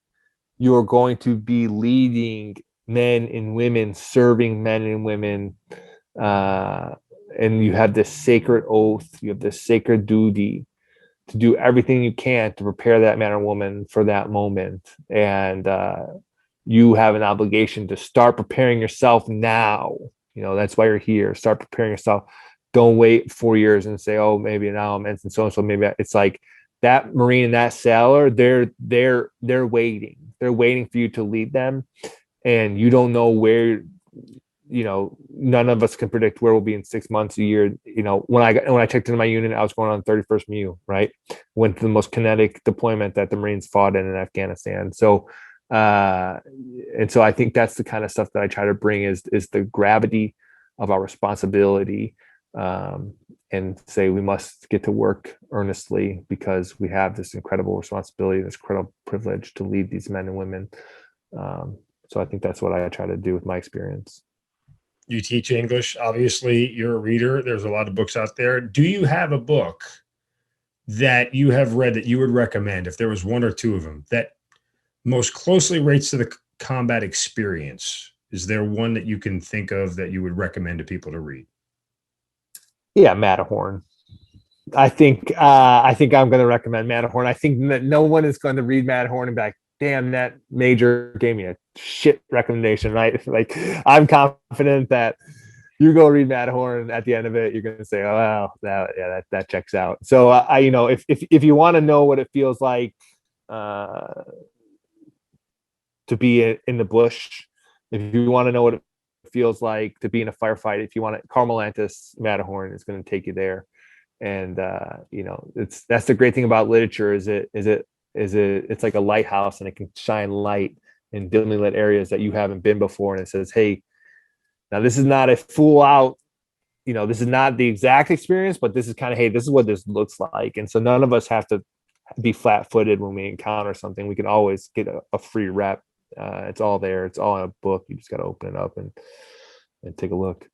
you're going to be leading men and women, serving men and women. And you have this sacred oath, you have this sacred duty to do everything you can to prepare that man or woman for that moment. And you have an obligation to start preparing yourself now. That's why you're here. Start preparing yourself. Don't wait 4 years and say, oh, maybe now I'm ensign so-and-so. Maybe it's like that Marine and that sailor, they're waiting. They're waiting for you to lead them. And you don't know where none of us can predict where we'll be in 6 months, a year. When I checked into my unit, I was going on 31st MU, right? Went to the most kinetic deployment that the Marines fought in Afghanistan. So, and so I think that's the kind of stuff that I try to bring is the gravity of our responsibility, and say we must get to work earnestly because we have this incredible responsibility, this incredible privilege to lead these men and women. So I think that's what I try to do with my experience. You teach English. Obviously, you're a reader. There's a lot of books out there. Do you have a book that you have read that you would recommend, if there was one or two of them, that most closely relates to the combat experience? Is there one that you can think of that you would recommend to people to read? Yeah, Matterhorn. I think I'm going to recommend Matterhorn. I think that no one is going to read Matterhorn and be like, damn, that major gave me a shit recommendation, right? Like, I'm confident that you go read Matterhorn, at the end of it, you're going to say, oh, wow, that checks out. So if you want to know what it feels like to be in the bush, if you want to know what it feels like to be in a firefight, if you want to, Carmel Antis, Matterhorn is going to take you there. And that's the great thing about literature is it's like a lighthouse, and it can shine light in dimly lit areas that you haven't been before. And it says, hey, now this is not a full out, this is not the exact experience, but this is kind of, hey, this is what this looks like. And so none of us have to be flat footed when we encounter something. We can always get a free rep. It's all there. It's all in a book. You just got to open it up and take a look.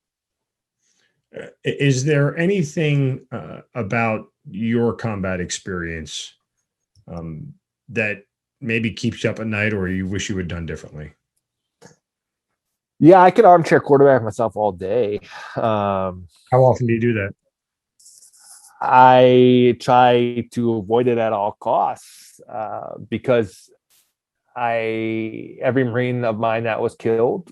Is there anything about your combat experience that maybe keeps you up at night, or you wish you had done differently? Yeah, I could armchair quarterback myself all day. How often do you do that? I try to avoid it at all costs, because every Marine of mine that was killed,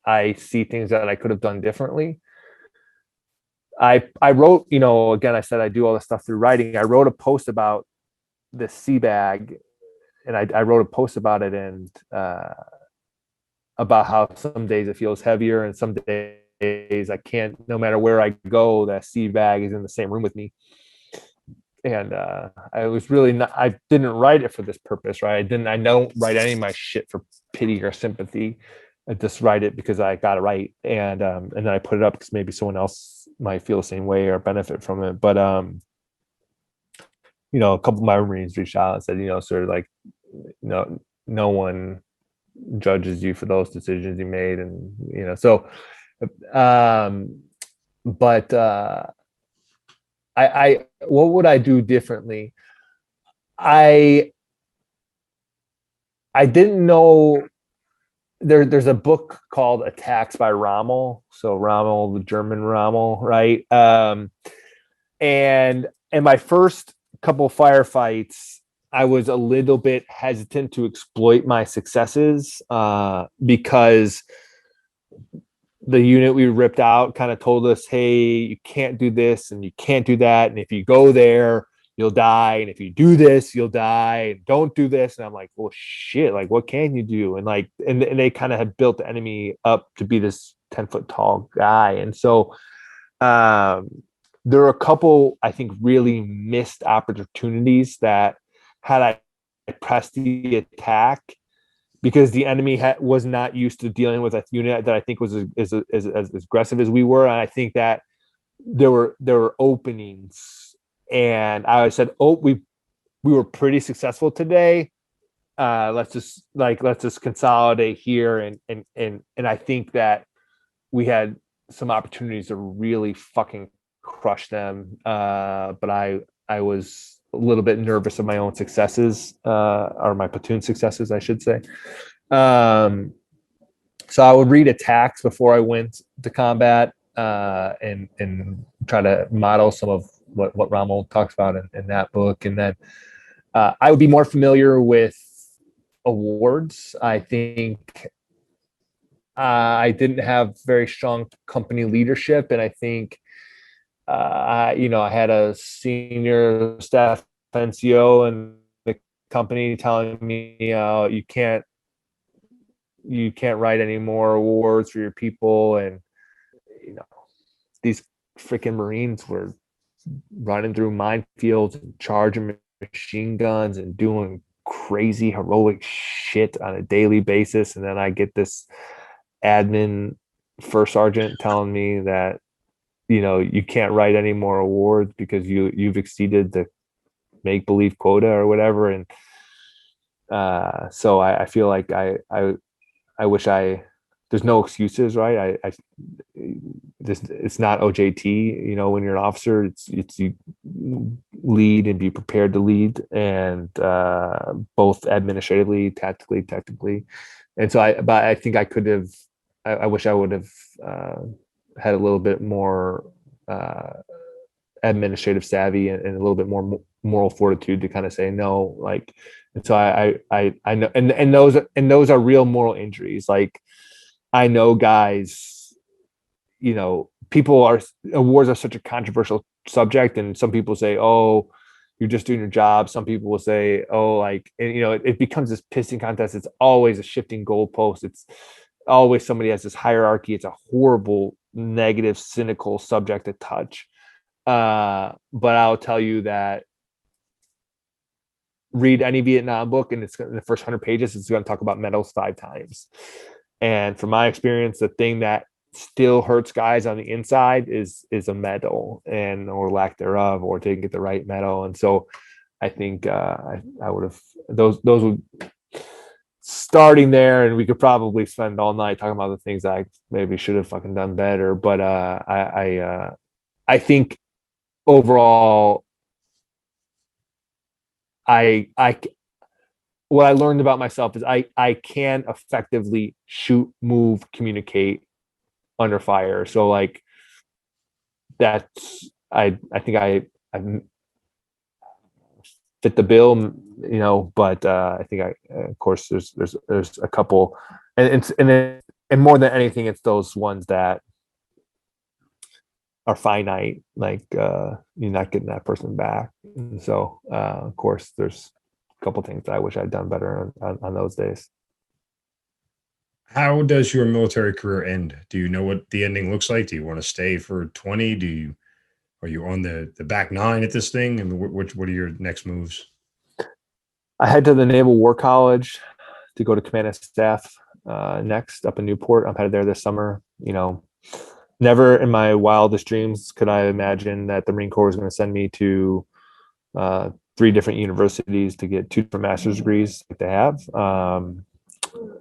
I see things that I could have done differently. I wrote, again, I said I do all this stuff through writing. I wrote a post about this sea bag, and I wrote a post about it, and about how some days it feels heavier, and some days I can't, no matter where I go, that sea bag is in the same room with me. And I was really not, I didn't write it for this purpose, right? I don't write any of my shit for pity or sympathy. I just write it because I got it right. And then I put it up because maybe someone else might feel the same way or benefit from it. But, a couple of my Marines reached out and said, sort of like, no one judges you for those decisions you made. And, but I what would I do differently? I didn't know there's a book called Attacks by Rommel. So Rommel, the German Rommel, right? And in my first couple of firefights, I was a little bit hesitant to exploit my successes, because the unit we ripped out kind of told us, hey, you can't do this and you can't do that. And if you go there, you'll die. And if you do this, you'll die. And don't do this. And I'm like, well, shit, like, what can you do? And like, and they kind of had built the enemy up to be this 10-foot tall guy. And so there were a couple, I think, really missed opportunities that had I pressed the attack, because the enemy was not used to dealing with a unit that I think was as aggressive as we were. And I think that there were openings, and I said, oh, we were pretty successful today. Let's just consolidate here. And I think that we had some opportunities to really fucking crush them. But I was a little bit nervous of my own successes, or my platoon successes, I should say. So I would read attacks before I went to combat, and try to model some of what Rommel talks about in that book. And then I would be more familiar with awards. I think I didn't have very strong company leadership, and I think I had a senior staff NCO in the company telling me, you can't you can't write any more awards for your people. And, these freaking Marines were running through minefields and charging machine guns and doing crazy heroic shit on a daily basis. And then I get this admin first sergeant telling me that, you can't write any more awards because you've exceeded the make-believe quota or whatever. And so I feel like I wish there's no excuses, right? It's not OJT, when you're an officer, it's you lead and be prepared to lead, and both administratively, tactically, technically. And so I think I could have, I wish I would have had a little bit more administrative savvy and a little bit more moral fortitude to kind of say no, like. And so I know, and those are real moral injuries. Like, I know guys, awards are such a controversial subject, and some people say, oh, you're just doing your job. Some people will say, oh, like, and, it becomes this pissing contest. It's always a shifting goalpost. It's always somebody has this hierarchy. It's a horrible, negative, cynical subject to touch. But I'll tell you that read any Vietnam book, and it's in the first 100 pages, it's going to talk about medals 5 times. And from my experience, the thing that still hurts guys on the inside is a medal or lack thereof, or didn't get the right medal. And so I think I would have those would starting there, and we could probably spend all night talking about the things I maybe should have fucking done better. But I think overall, what I learned about myself is I can effectively shoot, move, communicate under fire. So like that's, I think I fit the bill, but I think of course there's a couple, and more than anything, it's those ones that are finite, like you're not getting that person back. And so of course there's a couple things that I wish I'd done better on those days. How does your military career end? Do you know what the ending looks like? Do you want to stay for 20? Are you on the back 9 at this thing? And what are your next moves? I head to the Naval War College to go to command and staff next up in Newport. I'm headed there this summer. Never in my wildest dreams could I imagine that the Marine Corps was going to send me to 3 different universities to get 2 different master's degrees like they have.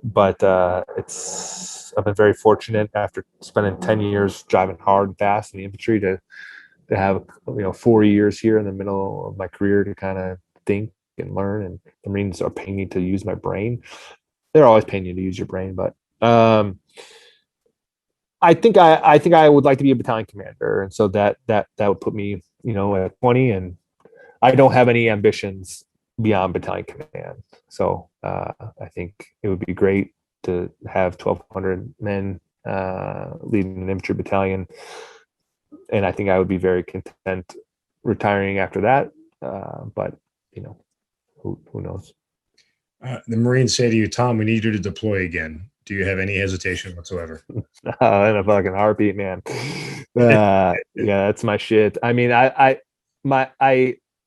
But I've been very fortunate after spending 10 years driving hard and fast in the infantry to have 4 years here in the middle of my career to kind of think and learn. And the Marines are paying me to use my brain. They're always paying you to use your brain, but I think I would like to be a battalion commander, and so that would put me at 20, and I don't have any ambitions beyond battalion command. So I think it would be great to have 1,200 men leading an infantry battalion, and I think I would be very content retiring after that. But who knows? The Marines say to you, Tom, we need you to deploy again. Do you have any hesitation whatsoever? In a fucking heartbeat, man. Yeah, that's my shit. I mean,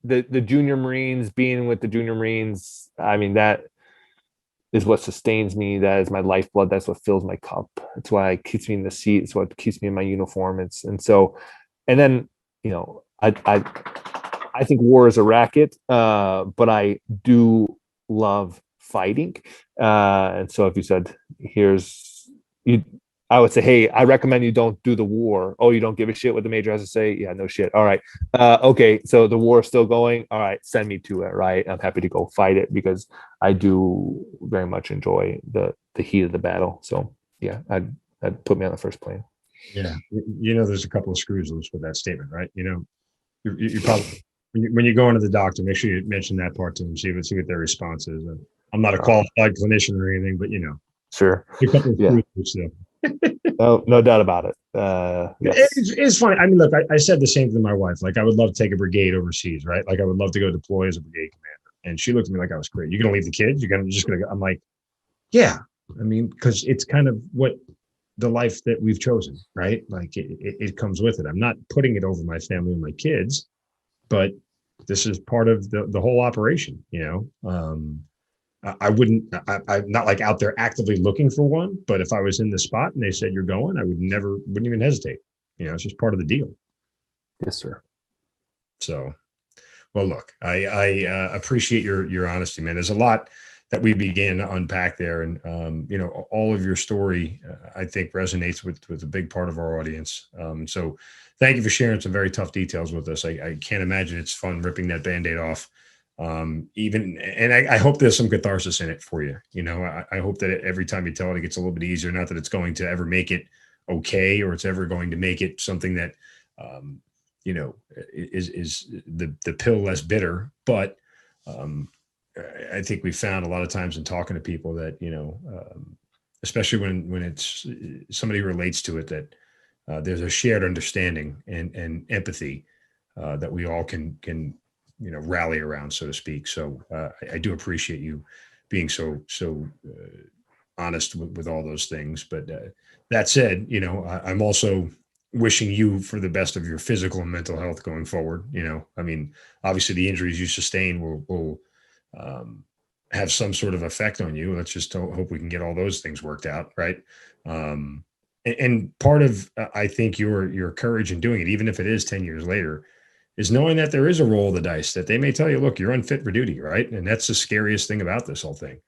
the junior Marines, being with the junior Marines, I mean, that is what sustains me. That is my lifeblood. That's what fills my cup. It's why it keeps me in the seat. It's what keeps me in my uniform. And then I think war is a racket, but I do love fighting. And so if you said, I would say, hey, I recommend you don't do the war. Oh, you don't give a shit what the major has to say? Yeah, no shit. All right. Okay, so the war is still going. All right, send me to it, right? I'm happy to go fight it because I do very much enjoy the heat of the battle. So yeah, I'd put me on the first plane. Yeah. There's a couple of screws loose with that statement, right? You probably, when you go into the doctor, make sure you mention that part to them, see what their response is. I'm not a qualified clinician or anything, but Sure. A couple of screws loose though. No doubt about it. Yes. It's funny. I mean, look, I said the same thing to my wife. Like, I would love to take a brigade overseas, right? Like, I would love to go deploy as a brigade commander. And she looked at me like I was crazy. You're going to leave the kids? You're just going to go? I'm like, yeah, I mean, because it's kind of what the life that we've chosen, right? Like it comes with it. I'm not putting it over my family and my kids, but this is part of the whole operation, I wouldn't, I'm not like out there actively looking for one, but if I was in the spot and they said you're going, I wouldn't even hesitate. It's just part of the deal. Yes, sir. So, well, look, I appreciate your honesty, man. There's a lot that we began to unpack there, and all of your story, I think, resonates with a big part of our audience. So, thank you for sharing some very tough details with us. I can't imagine it's fun ripping that Band-Aid off. I hope there's some catharsis in it for you. I hope that every time you tell it gets a little bit easier. Not that it's going to ever make it okay, or it's ever going to make it something that, is the pill less bitter. But I think we found a lot of times in talking to people that, especially when it's somebody who relates to it, that there's a shared understanding and empathy that we all can rally around, so to speak. So I do appreciate you being so honest with all those things. But that said, I'm also wishing you for the best of your physical and mental health going forward. I mean, obviously the injuries you sustain will have some sort of effect on you. Let's just hope we can get all those things worked out. Right. And part of, I think your courage in doing it, even if it is 10 years later, is knowing that there is a roll of the dice, that they may tell you, look, you're unfit for duty. Right. And that's the scariest thing about this whole thing.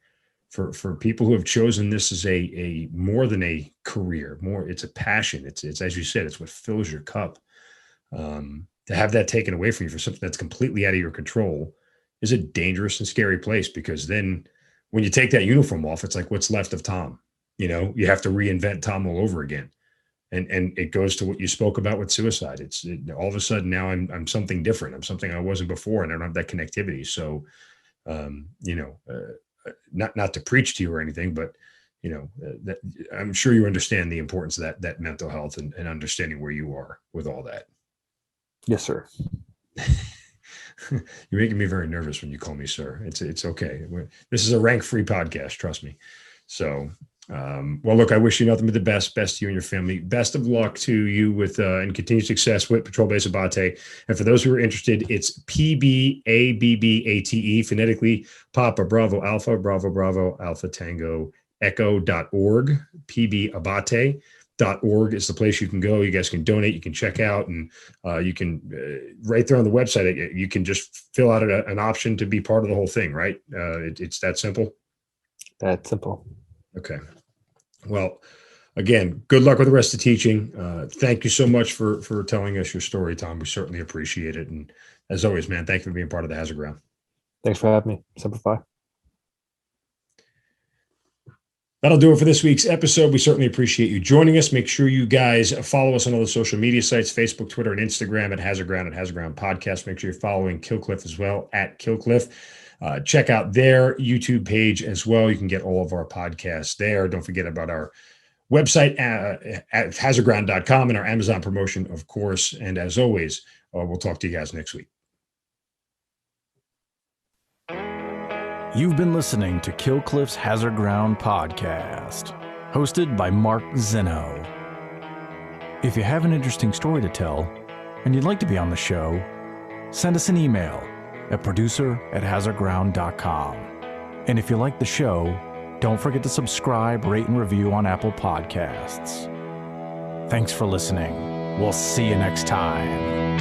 For people who have chosen this as a more than a career, it's a passion. It's as you said, it's what fills your cup. To have that taken away from you for something that's completely out of your control is a dangerous and scary place, because then when you take that uniform off, it's like, what's left of Tom? You have to reinvent Tom all over again. And it goes to what you spoke about with suicide. All of a sudden now I'm something different. I'm something I wasn't before, and I don't have that connectivity. So, not to preach to you or anything, but that I'm sure you understand the importance of that mental health and understanding where you are with all that. Yes, sir. You're making me very nervous when you call me sir. It's okay. This is a rank-free podcast, trust me. So, well, look, I wish you nothing but the best to you and your family. Best of luck to you with and continued success with Patrol Base Abbate. And for those who are interested, it's PBABBATE, phonetically Papa Bravo Alpha, Bravo Bravo Alpha Tango Echo.org. PBAbbate.org is the place you can go. You guys can donate, you can check out, and you can right there on the website, you can just fill out an option to be part of the whole thing, right? It's that simple. That's simple. Okay. Well, again, good luck with the rest of the teaching. Thank you so much for telling us your story, Tom. We certainly appreciate it. And as always, man, thank you for being part of the Hazard Ground. Thanks for having me. Semper Fi. That'll do it for this week's episode. We certainly appreciate you joining us. Make sure you guys follow us on all the social media sites, Facebook, Twitter, and Instagram at Hazard Ground Podcast. Make sure you're following Killcliff as well at Killcliff. Check out their YouTube page as well. You can get all of our podcasts there. Don't forget about our website at hazardground.com and our Amazon promotion, of course. And as always, we'll talk to you guys next week. You've been listening to Killcliff's Hazard Ground podcast, hosted by Mark Zeno. If you have an interesting story to tell and you'd like to be on the show, send us an email at producer@hazardground.com. And if you like the show, don't forget to subscribe, rate, and review on Apple Podcasts. Thanks for listening. We'll see you next time.